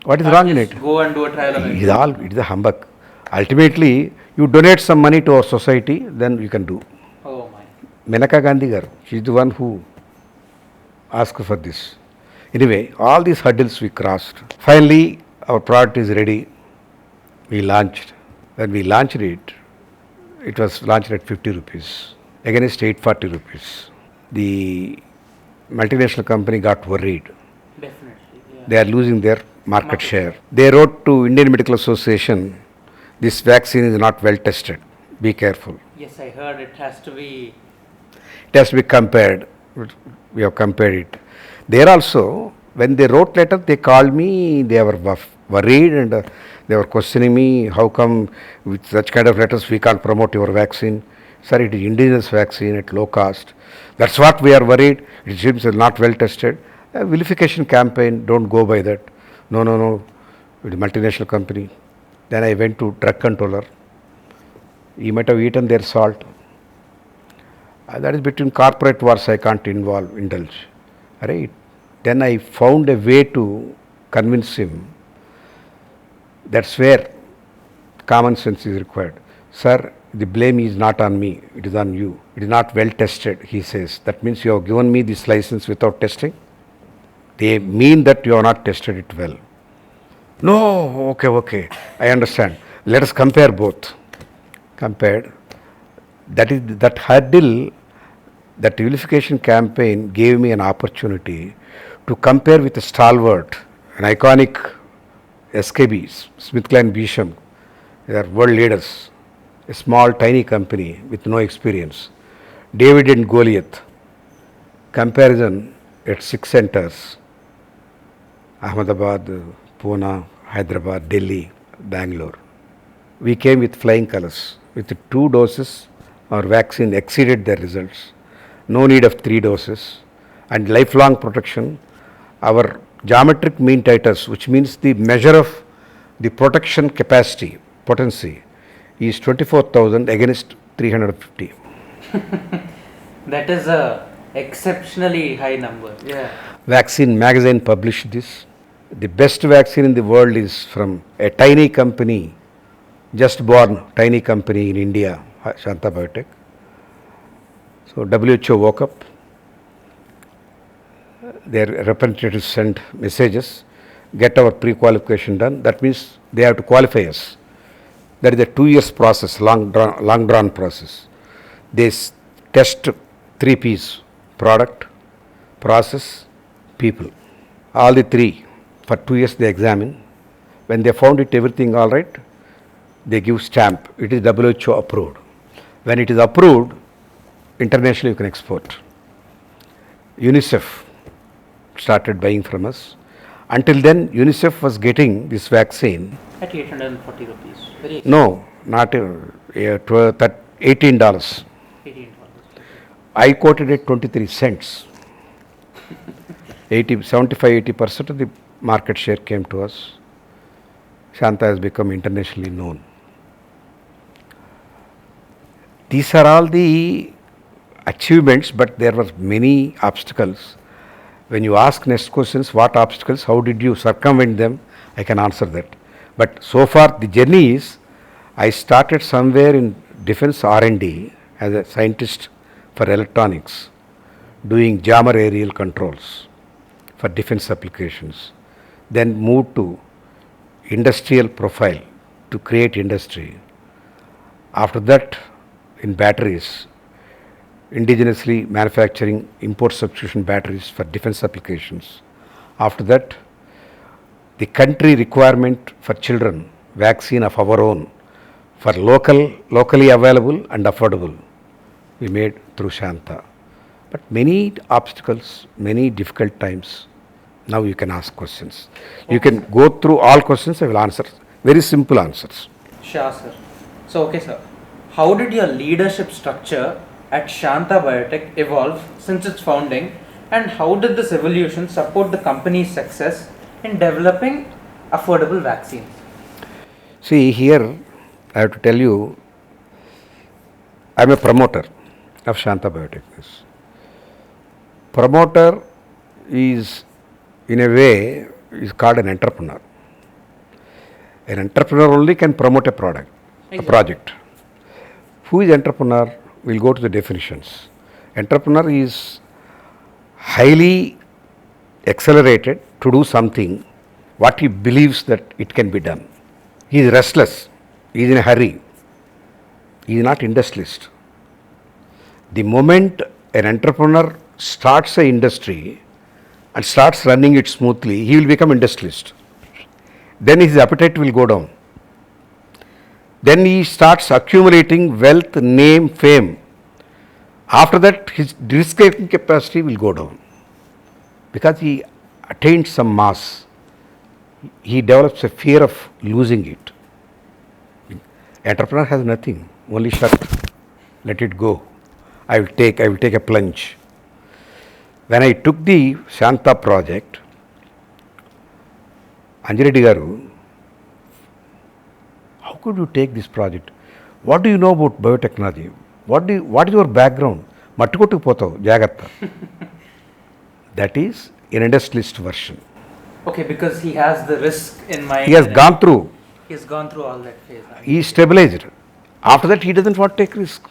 What is wrong in it? Go and do a trial on It it. is all, it is a humbug. Ultimately, you donate some money to our society, then you can do. Oh my. Menaka Gandhi garu, she is the one who asked for this. Anyway, all these hurdles we crossed. Finally, our product is ready. We launched. When we launched it, it was launched at 50 rupees against 840 rupees. The multinational company got worried. Definitely. Yeah. They are losing their market share. share. They wrote to Indian Medical Association, this vaccine is not well tested. Be careful. Yes, I heard it has to be. It has to be compared. We have compared it. There also, when they wrote letter, they called me. They were worried and they were questioning me. How come with such kind of letters we can't promote your vaccine? Sir, it is indigenous vaccine at low cost. That's what we are worried. It seems not well tested. A vilification campaign. Don't go by that. No. It's a multinational company. Then I went to drug controller. He might have eaten their salt. That is between corporate wars, I can't indulge. Right? Then I found a way to convince him. That's where common sense is required. Sir, the blame is not on me, it is on you. It is not well tested, he says. That means you have given me this license without testing. They mean that you have not tested it well. No, okay, I understand. Let us compare both. Compared. That hurdle, that vilification campaign gave me an opportunity to compare with a stalwart, an iconic SKBs, SmithKline Beecham. They are world leaders. A small, tiny company with no experience. David and Goliath. Comparison at 6 centers. Ahmedabad, Pune, Hyderabad, Delhi, Bangalore. We came with flying colors. With 2 doses, our vaccine exceeded their results. No need of 3 doses. And lifelong protection. Our geometric mean titers, which means the measure of the protection capacity, potency, is 24,000 against 350. That is a exceptionally high number. Yeah. Vaccine magazine published this. The best vaccine in the world is from a tiny company, just born tiny company in India, Shantha Biotech. So WHO woke up. Their representatives sent messages, get our pre-qualification done. That means they have to qualify us. That is a 2 years process, long drawn process. They test 3 P's: product, process, people. All the 3 for 2 years they examine. When they found it everything all right, they give stamp. It is WHO approved. When it is approved, internationally you can export. UNICEF started buying from us. Until then, UNICEF was getting this vaccine. At 840 rupees. Very No, not $18. 18 dollars. I quoted it 23 cents. 75-80% of the market share came to us. Shantha has become internationally known. These are all the achievements, but there were many obstacles. When you ask next questions, what obstacles, how did you circumvent them, I can answer that. But so far the journey is, I started somewhere in defense R&D as a scientist for electronics, doing jammer aerial controls for defense applications. Then moved to industrial profile to create industry. After that, in batteries, indigenously manufacturing import substitution batteries for defense applications. After that, the country requirement for children, vaccine of our own, for locally available and affordable, we made through Shantha. But many obstacles, many difficult times. Now you can ask questions. You can go through all questions, I will answer. Very simple answers. Sure, sir. So, okay, sir. How did your leadership structure at Shantha Biotech evolve since its founding, and how did this evolution support the company's success in developing affordable vaccines? See, here I have to tell you, I am a promoter of Shantha Biotechnics. Promoter is, in a way, is called an entrepreneur. An entrepreneur only can promote a product. a project. Who is entrepreneur? We'll go to the definitions. Entrepreneur is highly accelerated to do something what he believes that it can be done. He is restless. He is in a hurry. He is not industrialist. The moment an entrepreneur starts an industry and starts running it smoothly, he will become industrialist. Then his appetite will go down. Then he starts accumulating wealth, name, fame. After that, his risk-taking capacity will go down because he attained some mass. He develops a fear of losing it. Entrepreneur has nothing, only shut, let it go. I will take a plunge. When I took the Shantha project, Anjireddy garu, how could you take this project? What do you know about biotechnology? What is your background? Mattukottu potavu, jagatta. That is an industrialist version. Okay, because he has the risk in mind. He has gone through. He has gone through all that phase. He is stabilized. After that, he doesn't want to take risk.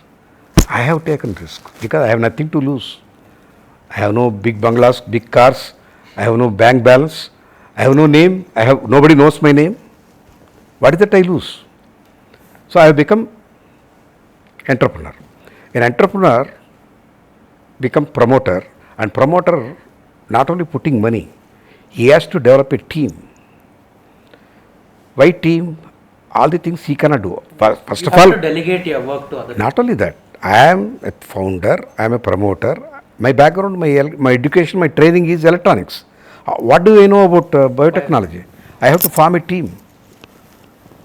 I have taken risk because I have nothing to lose. I have no big bungalows, big cars. I have no bank balance. I have no name. Nobody knows my name. What is that I lose? So I have become entrepreneur. An entrepreneur become promoter, and promoter not only putting money, he has to develop a team. Why team? All the things he cannot do. First of all, to delegate your work to others. not only that, I am a founder, I am a promoter. My background, my education, my training is electronics. What do I know about biotechnology? I have to form a team.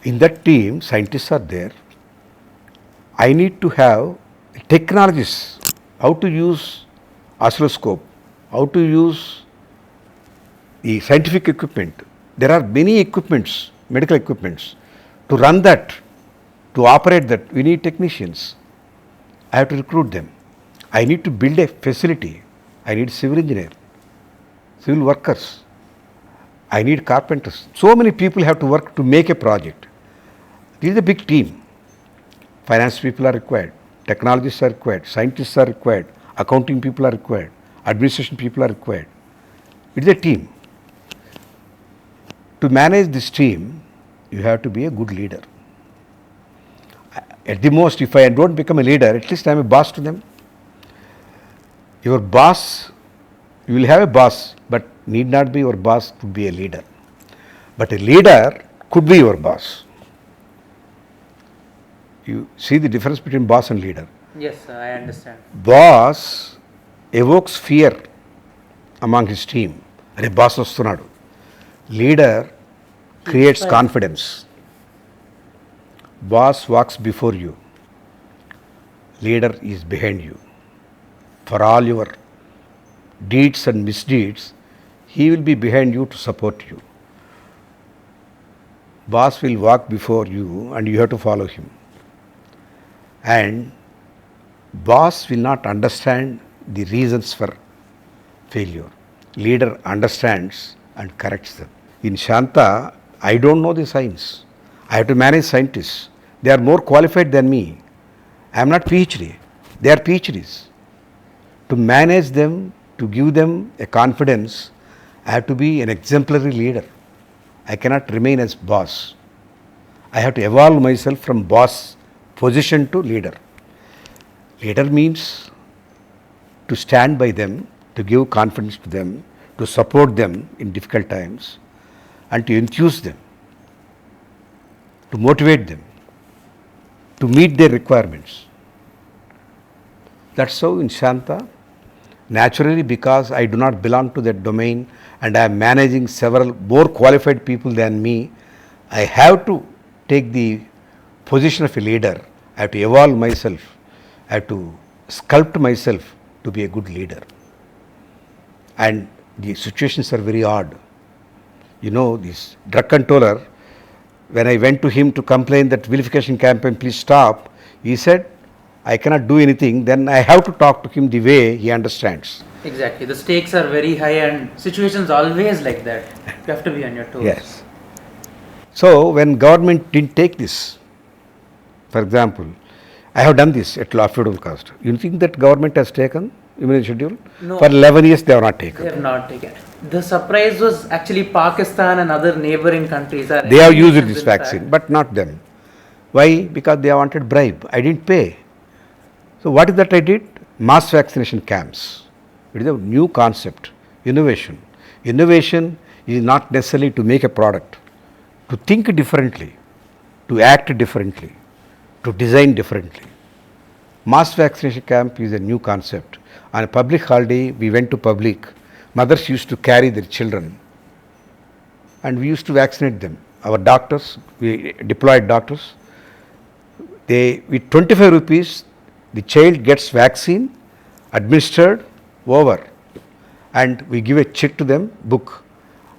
In that team, scientists are there. I need to have technologies, how to use oscilloscope, how to use the scientific equipment. There are many equipments, medical equipments. To run that, to operate that, we need technicians. I have to recruit them. I need to build a facility. I need civil engineer, civil workers. I need carpenters. So many people have to work to make a project. This is a big team. Finance people are required, technologists are required, scientists are required, accounting people are required, administration people are required. It is a team. To manage this team, you have to be a good leader. At the most, if I don't become a leader, at least I am a boss to them. Your boss, you will have a boss, but need not be your boss to be a leader. But a leader could be your boss. You see the difference between boss and leader. Yes, I understand. Boss evokes fear among his team. Are boss vastunadu. Leader creates confidence. Boss walks before you. Leader is behind you. For all your deeds and misdeeds, he will be behind you to support you. Boss will walk before you and you have to follow him. And boss will not understand the reasons for failure. Leader understands and corrects them. In Shantha, I don't know the science. I have to manage scientists. They are more qualified than me. I am not PhD. They are PhDs. To manage them, to give them a confidence, I have to be an exemplary leader. I cannot remain as boss. I have to evolve myself from boss position to leader. Leader means to stand by them, to give confidence to them, to support them in difficult times, and to enthuse them, to motivate them, to meet their requirements. That's how in Shantha, naturally because I do not belong to that domain and I am managing several more qualified people than me, I have to take the position of a leader. I have to evolve myself. I have to sculpt myself to be a good leader. And the situations are very odd. You know, this drug controller, when I went to him to complain that vilification campaign, please stop, he said, I cannot do anything, then I have to talk to him the way he understands. Exactly. The stakes are very high and situations always like that. You have to be on your toes. Yes. So when government didn't take this, For example, I have done this at affordable cost. You think that government has taken immunization schedule? No. For 11 years they have not taken. They have not taken. The surprise was actually Pakistan and other neighboring countries. They have used this vaccine, but not them. Why? Because they wanted bribe. I didn't pay. So what is that I did? Mass vaccination camps. It is a new concept. Innovation. Innovation is not necessarily to make a product. To think differently. To act differently. To design differently. Mass vaccination camp is a new concept. On a public holiday, we went to public. Mothers used to carry their children and we used to vaccinate them. Our doctors, we deployed doctors, they with 25 rupees, the child gets vaccine administered over, and we give a check to them, book.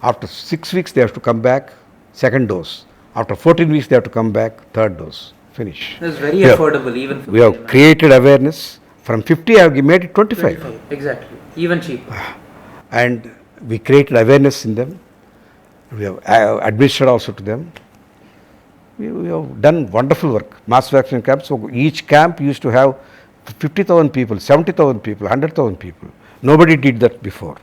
After 6 weeks they have to come back, second dose. After 14 weeks they have to come back, third dose. Finish. It's very affordable even for We have created awareness. From 50 I have made it 25. Exactly. Even cheaper. And we created awareness in them. We have administered also to them. We have done wonderful work. Mass vaccination camps. So each camp used to have 50,000 people, 70,000 people, 100,000 people. Nobody did that before.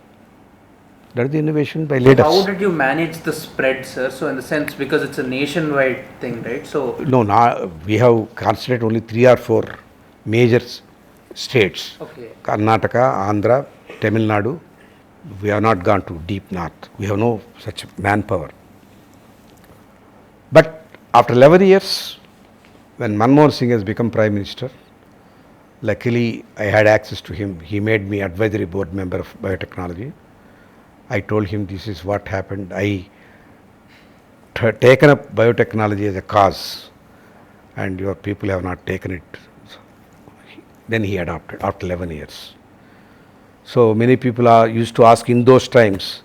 That is the innovation by leaders. How did you manage the spread, sir? So in the sense, because it's a nationwide thing, right? So No, now we have concentrated only 3 or 4 major states. okay. Karnataka, Andhra, Tamil Nadu. We have not gone to deep north. We have no such manpower. But after 11 years, when Manmohan Singh has become Prime Minister, luckily I had access to him. He made me advisory board member of biotechnology. I told him this is what happened. I taken up biotechnology as a cause and your people have not taken it. So then he adopted after 11 years. So many people are used to ask in those times,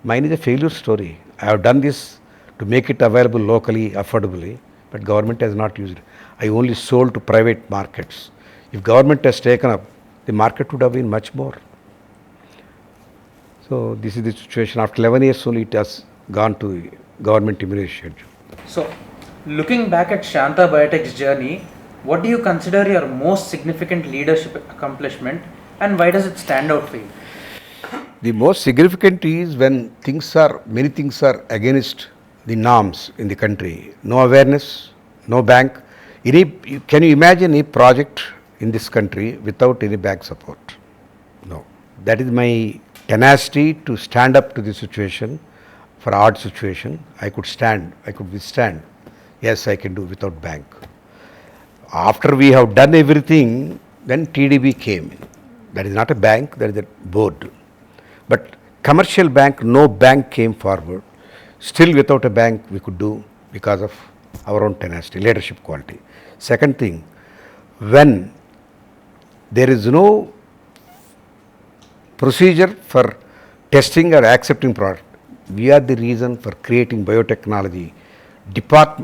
mine is a failure story. I have done this to make it available locally, affordably, but government has not used it. I only sold to private markets. If government has taken up, the market would have been much more. So this is the situation. After 11 years only it has gone to the government immunization schedule. So looking back at Shantha Biotech's journey, what do you consider your most significant leadership accomplishment and why does it stand out for you? The most significant is when many things are against the norms in the country. No awareness, no bank. Can you imagine a project in this country without any bank support? No. That is my tenacity to stand up to the situation. For odd situation, I could withstand. Yes, I can do without bank. After we have done everything, then TDB came in. That is not a bank, that is a board. But commercial bank, no bank came forward. Still without a bank we could do because of our own tenacity, leadership quality. Second thing, when there is no procedure for testing or accepting product, we are the reason for creating biotechnology.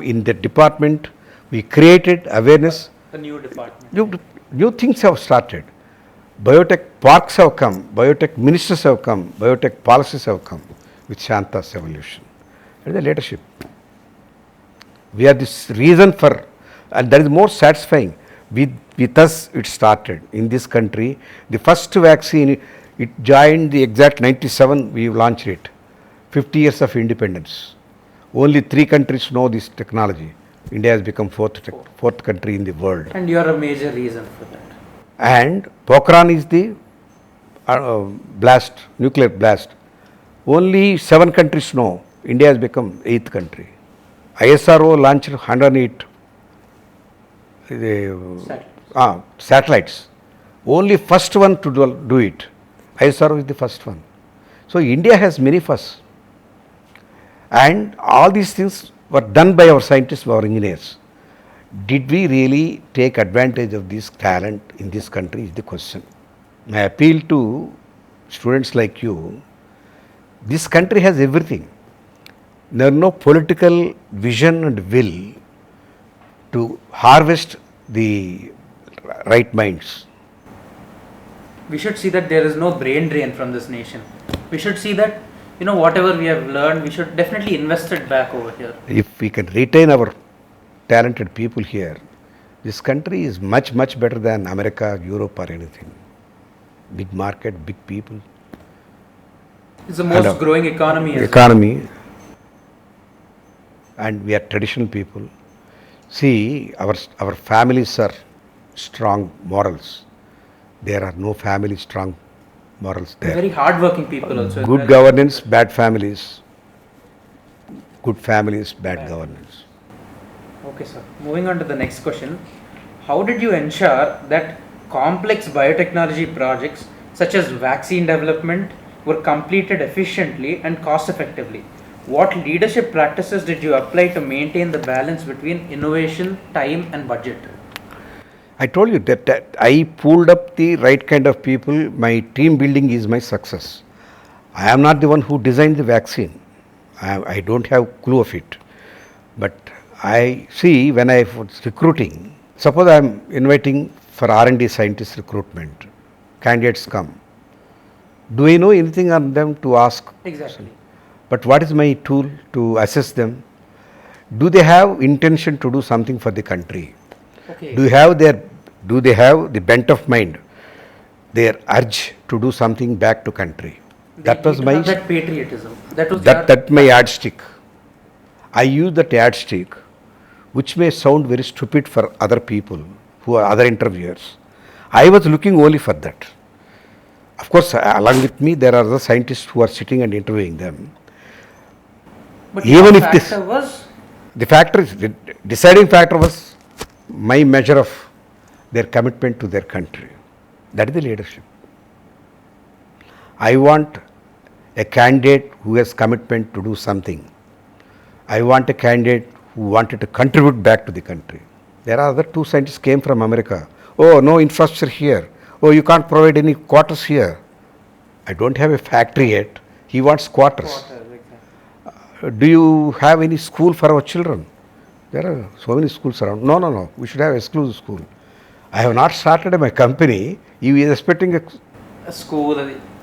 In the department, we created awareness. The new department. New things have started. Biotech parks have come, biotech ministers have come, biotech policies have come with Shantha's evolution. That is the leadership. We are this reason for, and that is more satisfying. With us it started in this country. The first vaccine, it joined the exact 97, we launched it. 50 years of independence. Only 3 countries know this technology. India has become fourth country in the world. And you are a major reason for that. And Pokhran is the nuclear blast. Only 7 countries know. India has become 8th country. ISRO launched 108 satellites. Only first one to do it. ISRO is the first one. So India has many firsts. And all these things were done by our scientists, our engineers. Did we really take advantage of this talent in this country is the question. My appeal to students like you, this country has everything. There is no political vision and will to harvest the right minds. We should see that there is no brain drain from this nation. We should see that, whatever we have learned, we should definitely invest it back over here. If we can retain our talented people here, This country is much, much better than America, Europe or anything. Big market, big people. It's the most growing economy as well. Economy. And we are traditional people. See, our families are strong morals. There are no family strong morals there. Very hardworking people also. Good governance, bad families. Good families, bad governance. Okay, sir. Moving on to the next question. How did you ensure that complex biotechnology projects such as vaccine development were completed efficiently and cost effectively? What leadership practices did you apply to maintain the balance between innovation, time, and budget? I told you that I pulled up the right kind of people. My team building is my success. I am not the one who designed the vaccine. I don't have clue of it. But I see when I was recruiting, suppose I am inviting for R&D scientist recruitment, candidates come. Do I know anything on them to ask? Exactly. But what is my tool to assess them? Do they have intention to do something for the country? Okay. Do they have the bent of mind, their urge to do something back to country? That was my that patriotism. that my yardstick. I use that yardstick, which may sound very stupid for other people who are other interviewers. I was looking only for that. Of course, along with me, there are the scientists who are sitting and interviewing them. But Even if factor was the deciding factor was my measure of their commitment to their country. That is the leadership. I want a candidate who has commitment to do something. I want a candidate who wanted to contribute back to the country. There are other two scientists came from America. Oh, no infrastructure here. Oh, you can't provide any quarters here. I don't have a factory yet. He wants quarters. Do you have any school for our children? There are so many schools around. No. We should have exclusive school. I have not started my company. He is expecting a school.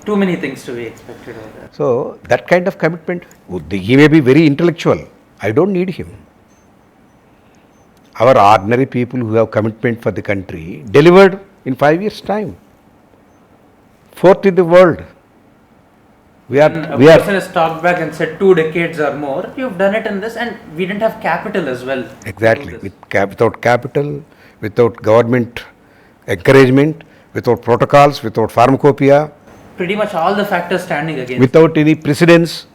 Too many things to be expected of that. So that kind of commitment, he may be very intellectual. I don't need him. Our ordinary people who have commitment for the country delivered in 5 years' time. Fourth in the world. We are. Person has talked back and said 2 decades or more. You've done it in this, and we didn't have capital as well. Exactly. Without capital, without government encouragement, without protocols, without pharmacopoeia. Pretty much all the factors standing against. Without any precedence.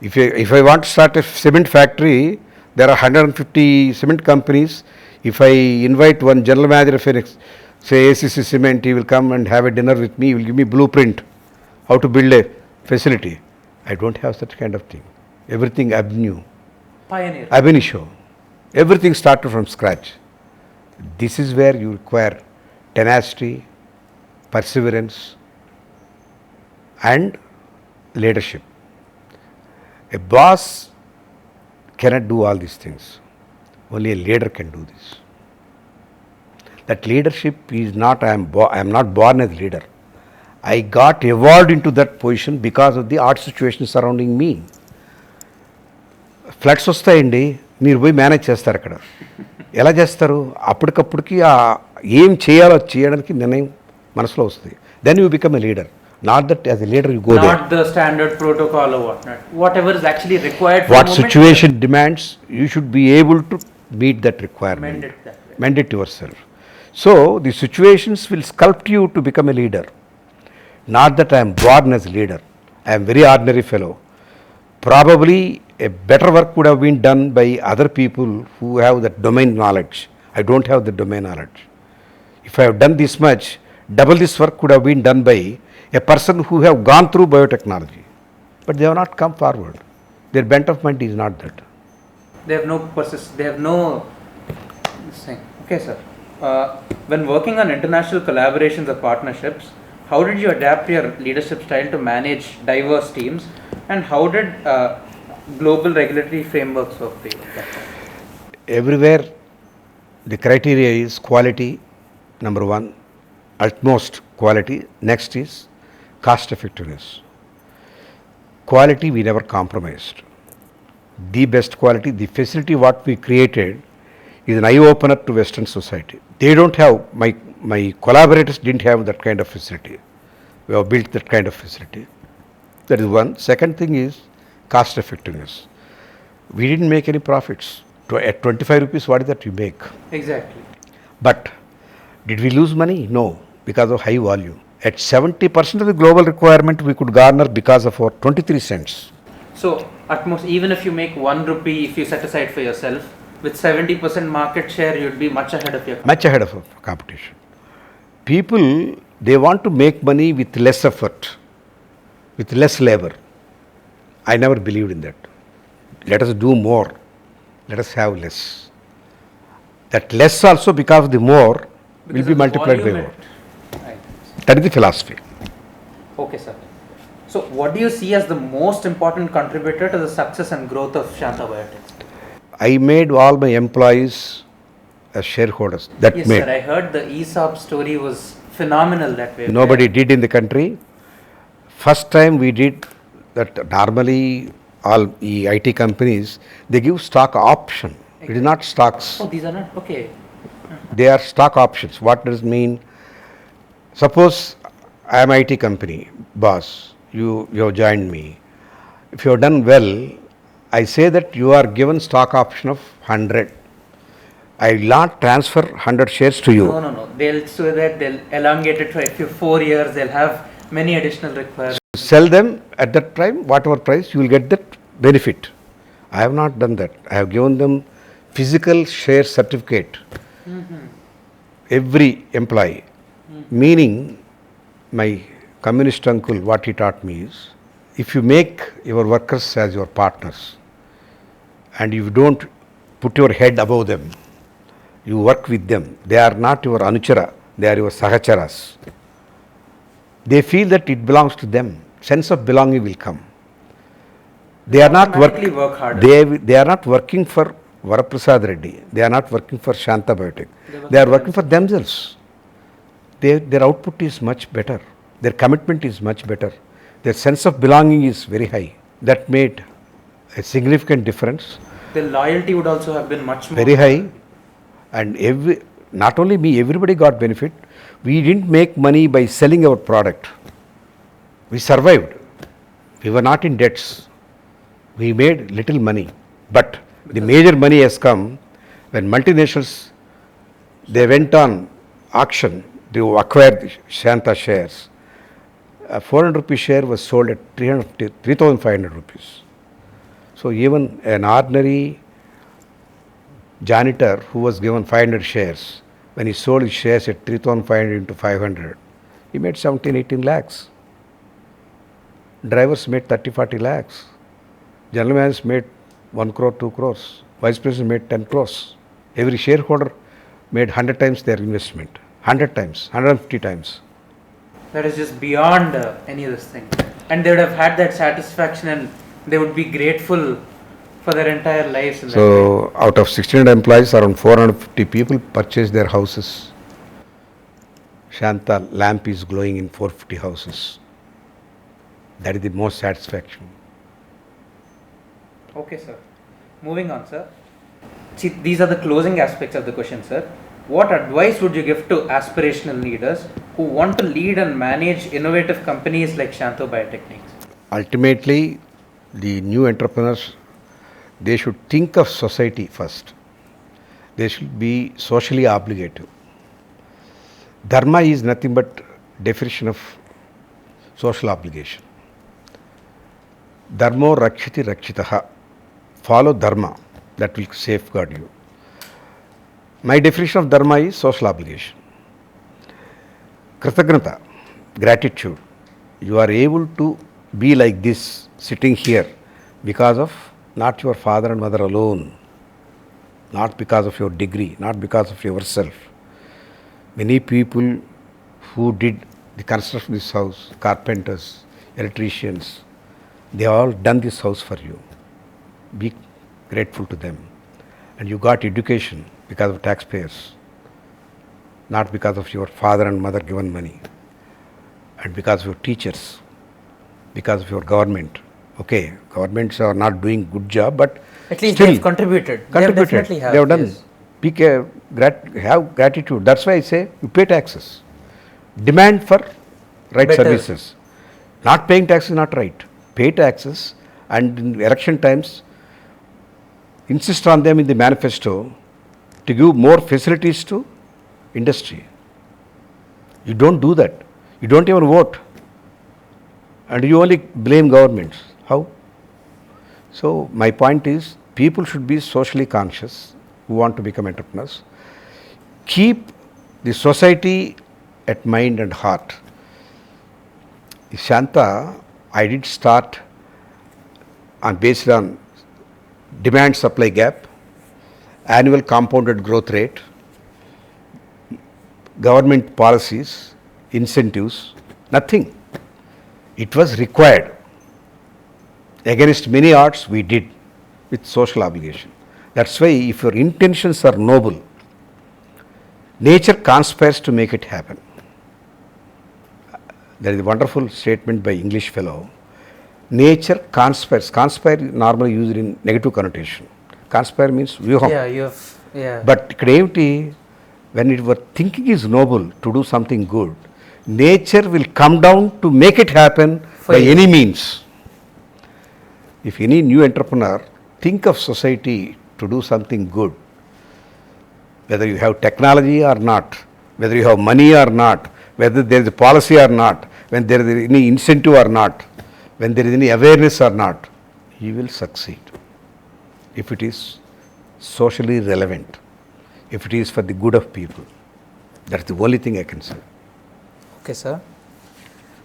If I want to start a cement factory, there are 150 cement companies. If I invite one general manager of say ACC Cement, he will come and have a dinner with me. He will give me blueprint how to build a facility. I don't have such kind of thing. Everything ab new. Pioneer. Ab initio. Everything started from scratch. This is where you require tenacity, perseverance, and leadership. A boss cannot do all these things. Only a leader can do this. That leadership is not, I am not born as leader. I got evolved into that position because of the odd situations surrounding me. Floods వస్తాయండి, మీరు పోయి manage చేస్తారు అక్కడ. ఎలా చేస్తారు? అప్పటికప్పటికి ఏం చేయాలో చేయడానికి నిర్ణయం మనసులో వస్తుంది. Then you become a leader. Not that as a leader you go there. Not the standard protocol or whatnot. Whatever is actually required for what situation demands, you should be able to meet that requirement. Mend it yourself. So the situations will sculpt you to become a leader. Not that I am born as a leader. I am very ordinary fellow. Probably a better work could have been done by other people who have that domain knowledge. I don't have the domain knowledge. If I have done this much, double this work could have been done by a person who have gone through biotechnology. But they have not come forward. Their bent of mind is not that. They have no they have no thing. Okay, sir. When working on international collaborations or partnerships, how did you adapt your leadership style to manage diverse teams, and how did global regulatory frameworks work for you? Everywhere the criteria is quality, number one, utmost quality. Next is cost effectiveness. Quality we never compromised. The best quality, the facility what we created, is an eye-opener to Western society. They don't have, my collaborators didn't have that kind of facility. We have built that kind of facility. That is one. Second thing is cost effectiveness. We didn't make any profits. At 25 rupees, what is that you make? Exactly. But did we lose money? No, because of high volume. At 70% of the global requirement, we could garner because of our 23 cents. So at most, even if you make 1 rupee, if you set aside for yourself, with 70% market share, you'd be much ahead of your competition. Much ahead of our competition. People, they want to make money with less effort, with less labor. I never believed in that. Let us do more. Let us have less. That less also, because of the more, will be multiplied by more. Right. That is the philosophy. Okay, sir. So what do you see as the most important contributor to the success and growth of Shantha Biotechs? I made all my employees as shareholders. That Yes, made. sir. I heard the ESOP story was phenomenal that way. Nobody did in the country. First time we did that. Normally, all the IT companies, they give stock option. It is not stocks. Oh, these are not okay. They are stock options. What does it mean? Suppose I am IT company boss. You have joined me. If you have done well, I say that you are given stock option of 100. I will not transfer 100 shares to you. No. They'll so that they'll elongate it for a few 4 years. They'll have many additional requirements. Sell them at that time, whatever price, you will get that benefit. I have not done that. I have given them physical share certificate. Every employee. Meaning, my communist uncle, what he taught me is, if you make your workers as your partners and you don't put your head above them, you work with them, they are not your anuchara, they are your sahacharas. They feel that it belongs to them. Sense of belonging will come. They are not work harder. They are not working for Vara Prasad Reddy. They are not working for Shantha Biotech. They are working for themselves. Their output is much better. Their commitment is much better. Their sense of belonging is very high. That made a significant difference. The loyalty would also have been much more. Very high. And not only me, everybody got benefit. We didn't make money by selling our product. We survived. We were not in debts. We made little money. But the major money has come when multinationals, they went on auction to acquire the Shantha shares. A 400 rupee share was sold at 3,500 rupees. So even an ordinary janitor who was given 500 shares, when he sold his shares at 3,500 into 500, he made 17, 18 lakhs. Drivers made 30, 40 lakhs. General managers made 1 crore, 2 crores. Vice president made 10 crores. Every shareholder made 100 times their investment. 100 times, 150 times. That is just beyond any of this thing. And they would have had that satisfaction and they would be grateful for their entire lives. In So, out of 1,600 employees, around 450 people purchased their houses. Shantha lamp is glowing in 450 houses. That is the most satisfaction. Okay, sir. Moving on, sir. See, these are the closing aspects of the question, sir. What advice would you give to aspirational leaders who want to lead and manage innovative companies like Shantha Biotechnics? Ultimately, the new entrepreneurs, they should think of society first. They should be socially obligated. Dharma is nothing but definition of social obligation. Dharmo rakshiti rakshitaha. Follow dharma, that will safeguard you. My definition of dharma is social obligation. Kritagnata, gratitude. You are able to be like this, sitting here, because of not your father and mother alone, not because of your degree, not because of yourself. Many people who did the construction of this house, carpenters, electricians, they all done this house for you. Be grateful to them. And you got education because of taxpayers, not because of your father and mother given money, and because of your teachers, because of your government. Okay, governments are not doing good job, but at least still they've contributed. They definitely have. They have done. Yes. Have gratitude. That's why I say you pay taxes. Demand for right Better. services. Not paying taxes is not right. Pay taxes, and in election times insist on them in the manifesto to give more facilities to industry. You don't do that. You don't even vote. And you only blame governments. How? So my point is, people should be socially conscious who want to become entrepreneurs. Keep the society at mind and heart. Shantha, I did start based on demand supply gap, annual compounded growth rate, government policies, incentives, nothing. It was required. Against many odds, we did with social obligation. That's why, if your intentions are noble, nature conspires to make it happen. There is a wonderful statement by English fellow. Nature conspires. Conspire normally used in negative connotation. Conspire means vyuham. But creativity, when your thinking is noble to do something good, nature will come down to make it happen by any means. If any new entrepreneur think of society to do something good, whether you have technology or not, whether you have money or not, whether there is a policy or not, when there is any incentive or not, when there is any awareness or not, you will succeed. If it is socially relevant, if it is for the good of people, that's the only thing I can say. Okay, sir.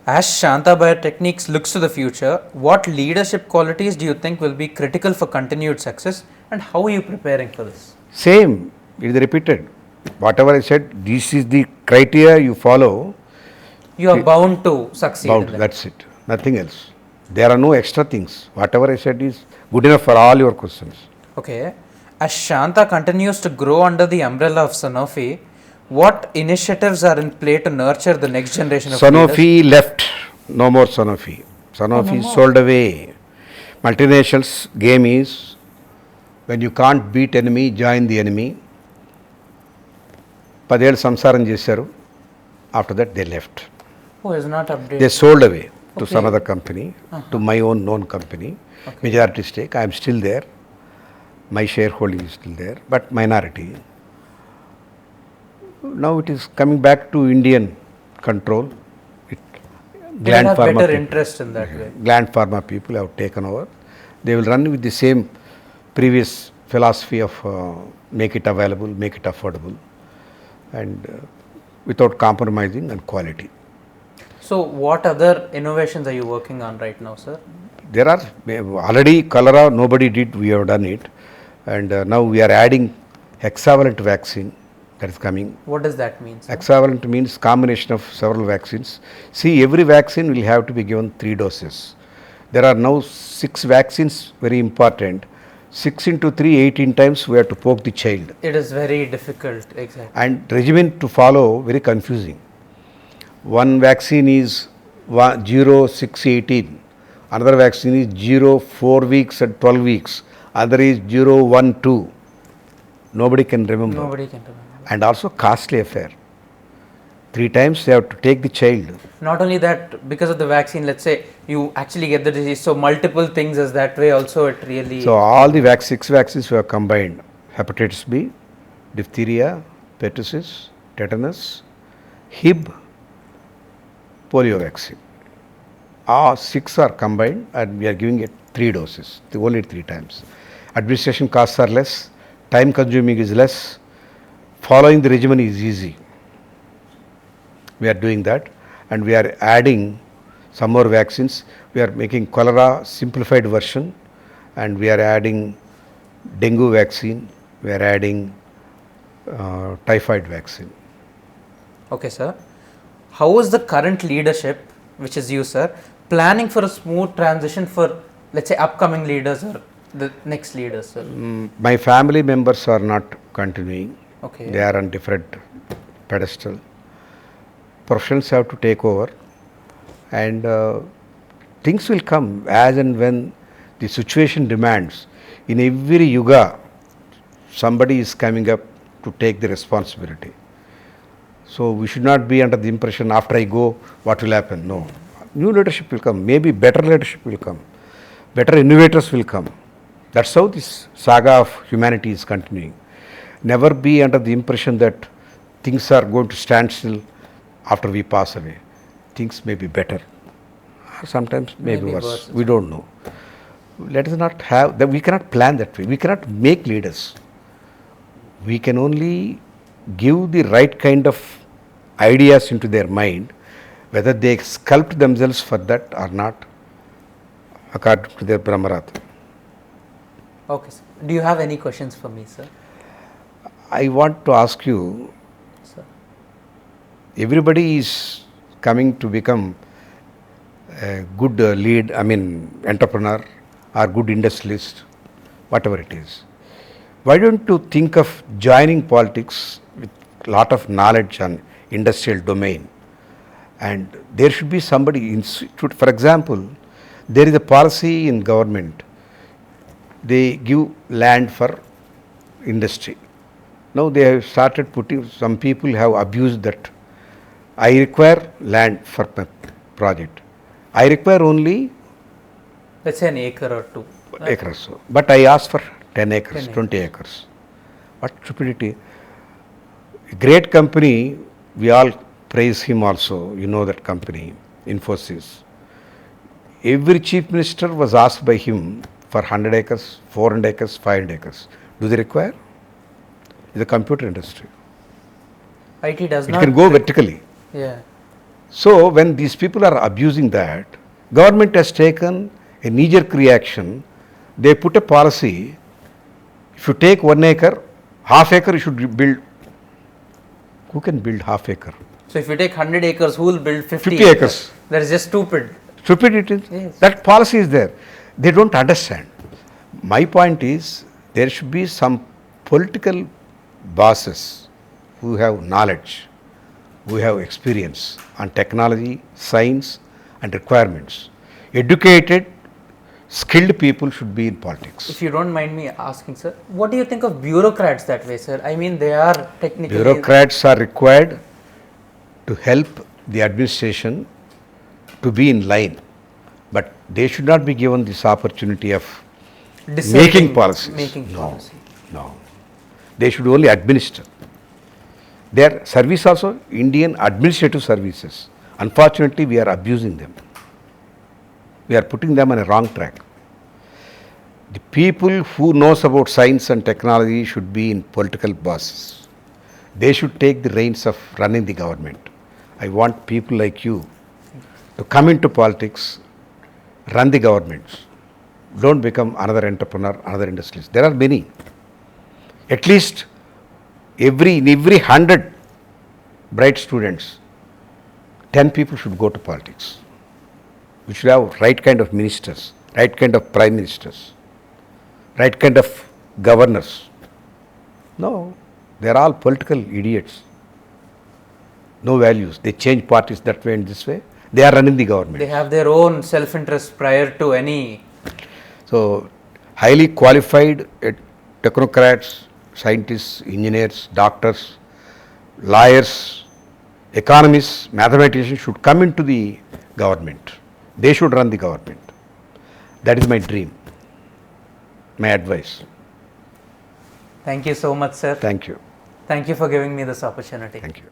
As Shantha Biotechnics looks to the future, what leadership qualities do you think will be critical for continued success, and how are you preparing for this? Same, it is repeated. Whatever I said, this is the criteria you follow. You are bound to succeed. That's it. Nothing else. There are no extra things. Whatever I said is good enough for all your questions. Okay. As Shantha continues to grow under the umbrella of Sanofi, what initiatives are in play to nurture the next generation of Sanofi leaders? left. No more Sanofi. Sanofi sold away. Multinationals game is, when you can't beat enemy, join the enemy. 10 ఏళ్ళు సంసారం చేశారు. After that they left. Oh, is not updated. They sold away to some other company, to my own known company. Majority stake. I am still there. My shareholding is still there, but minority. Now it is coming back to Indian control. They have better interest in that way. Gland pharma people have taken over. They will run with the same previous philosophy of make it available, make it affordable, and without compromising on quality. So, what other innovations are you working on right now, sir? There are already cholera, nobody did, we have done it, and now we are adding hexavalent vaccine that is coming. What does that mean, sir? Hexavalent means combination of several vaccines. See, every vaccine will have to be given 3 doses. There are now 6 vaccines, very important. 6 into 3, 18 times we have to poke the child. It is very difficult, exactly. And regimen to follow, very confusing. One vaccine is 0, 6, 18. Another vaccine is 0, 4 weeks and 12 weeks. Other is 0, 1, 2. Nobody can remember. Nobody can remember. And also costly affair. 3 times they have to take the child. Not only that, because of the vaccine, let's say you actually get the disease, so multiple things is that way also it really... So all the 6 vaccines we have combined. Hepatitis B, diphtheria, pertussis, tetanus, Hib, polio vaccine. All 6 are combined and we are giving it 3 doses, only 3 times. Administration costs are less, time consuming is less, following the regimen is easy. We are doing that, and we are adding some more vaccines. We are making cholera simplified version, and we are adding dengue vaccine. We are adding typhoid vaccine. Okay, sir. How is the current leadership, which is you, sir, planning for a smooth transition for, let's say, upcoming leaders or the next leaders, sir? My family members are not continuing. Okay. They are on different pedestal. Professionals have to take over, and things will come as and when the situation demands. In every yuga, somebody is coming up to take the responsibility. So we should not be under the impression after I go, what will happen? No. New leadership will come. Maybe better leadership will come. Better innovators will come. That's how this saga of humanity is continuing. Never be under the impression that things are going to stand still after we pass away. Things may be better. Or sometimes maybe worse. We don't know. Let us not have that. We cannot plan that way. We cannot make leaders. We can only give the right kind of ideas into their mind, whether they sculpt themselves for that or not, according to their Brahmarata. Okay, sir. Do you have any questions for me, sir? I want to ask you, Sir. everybody is coming to become a good entrepreneur or good industrialist, whatever it is. Why don't you think of joining politics with a lot of knowledge on industrial domain? And there should be somebody, for example, there is a policy in government. They give land for industry. Now they have started putting, some people have abused that. I require land for my project. I require only Let's say an acre or two. acres. But I ask for 10 acres, 10 20 acres. What stupidity. A great company, we all praise him also. You know that company, Infosys. Every chief minister was asked by him for 100 acres, 400 acres, 500 acres. Do they require? The computer industry. IT does It not. can go vertically. Yeah. So when these people are abusing that, government has taken a knee-jerk reaction. They put a policy. If you take 1 acre, half acre you should build. Who can build half acre? So if you take 100 acres, who will build 50 acres. That is just stupid. Stupid it is. Yes. That policy is there. They don't understand. My point is, there should be some political bosses who have knowledge, who have experience on technology, science and requirements. Educated, skilled people should be in politics. If you don't mind me asking, sir, what do you think of bureaucrats that way, sir? I mean, they are technically. Bureaucrats are required to help the administration to be in line, but they should not be given this opportunity of making policies. No. They should only administer. Their service also, Indian administrative services. Unfortunately, we are abusing them. We are putting them on a wrong track. The people who knows about science and technology should be in political bosses. They should take the reins of running the government. I want people like you to come into politics, run the governments. Don't become another entrepreneur, another industrialist. There are many. At least in every 100 bright students, 10 people should go to politics. We should have right kind of ministers, right kind of prime ministers, right kind of governors. No, they are all political idiots. No values. They change parties that way and this way. They are running the government. They have their own self-interest prior to any. So, highly qualified technocrats, scientists, engineers, doctors, lawyers, economists, mathematicians should come into the government. They should run the government. That is my dream, my advice. Thank you so much, sir. Thank you. Thank you for giving me this opportunity. Thank you.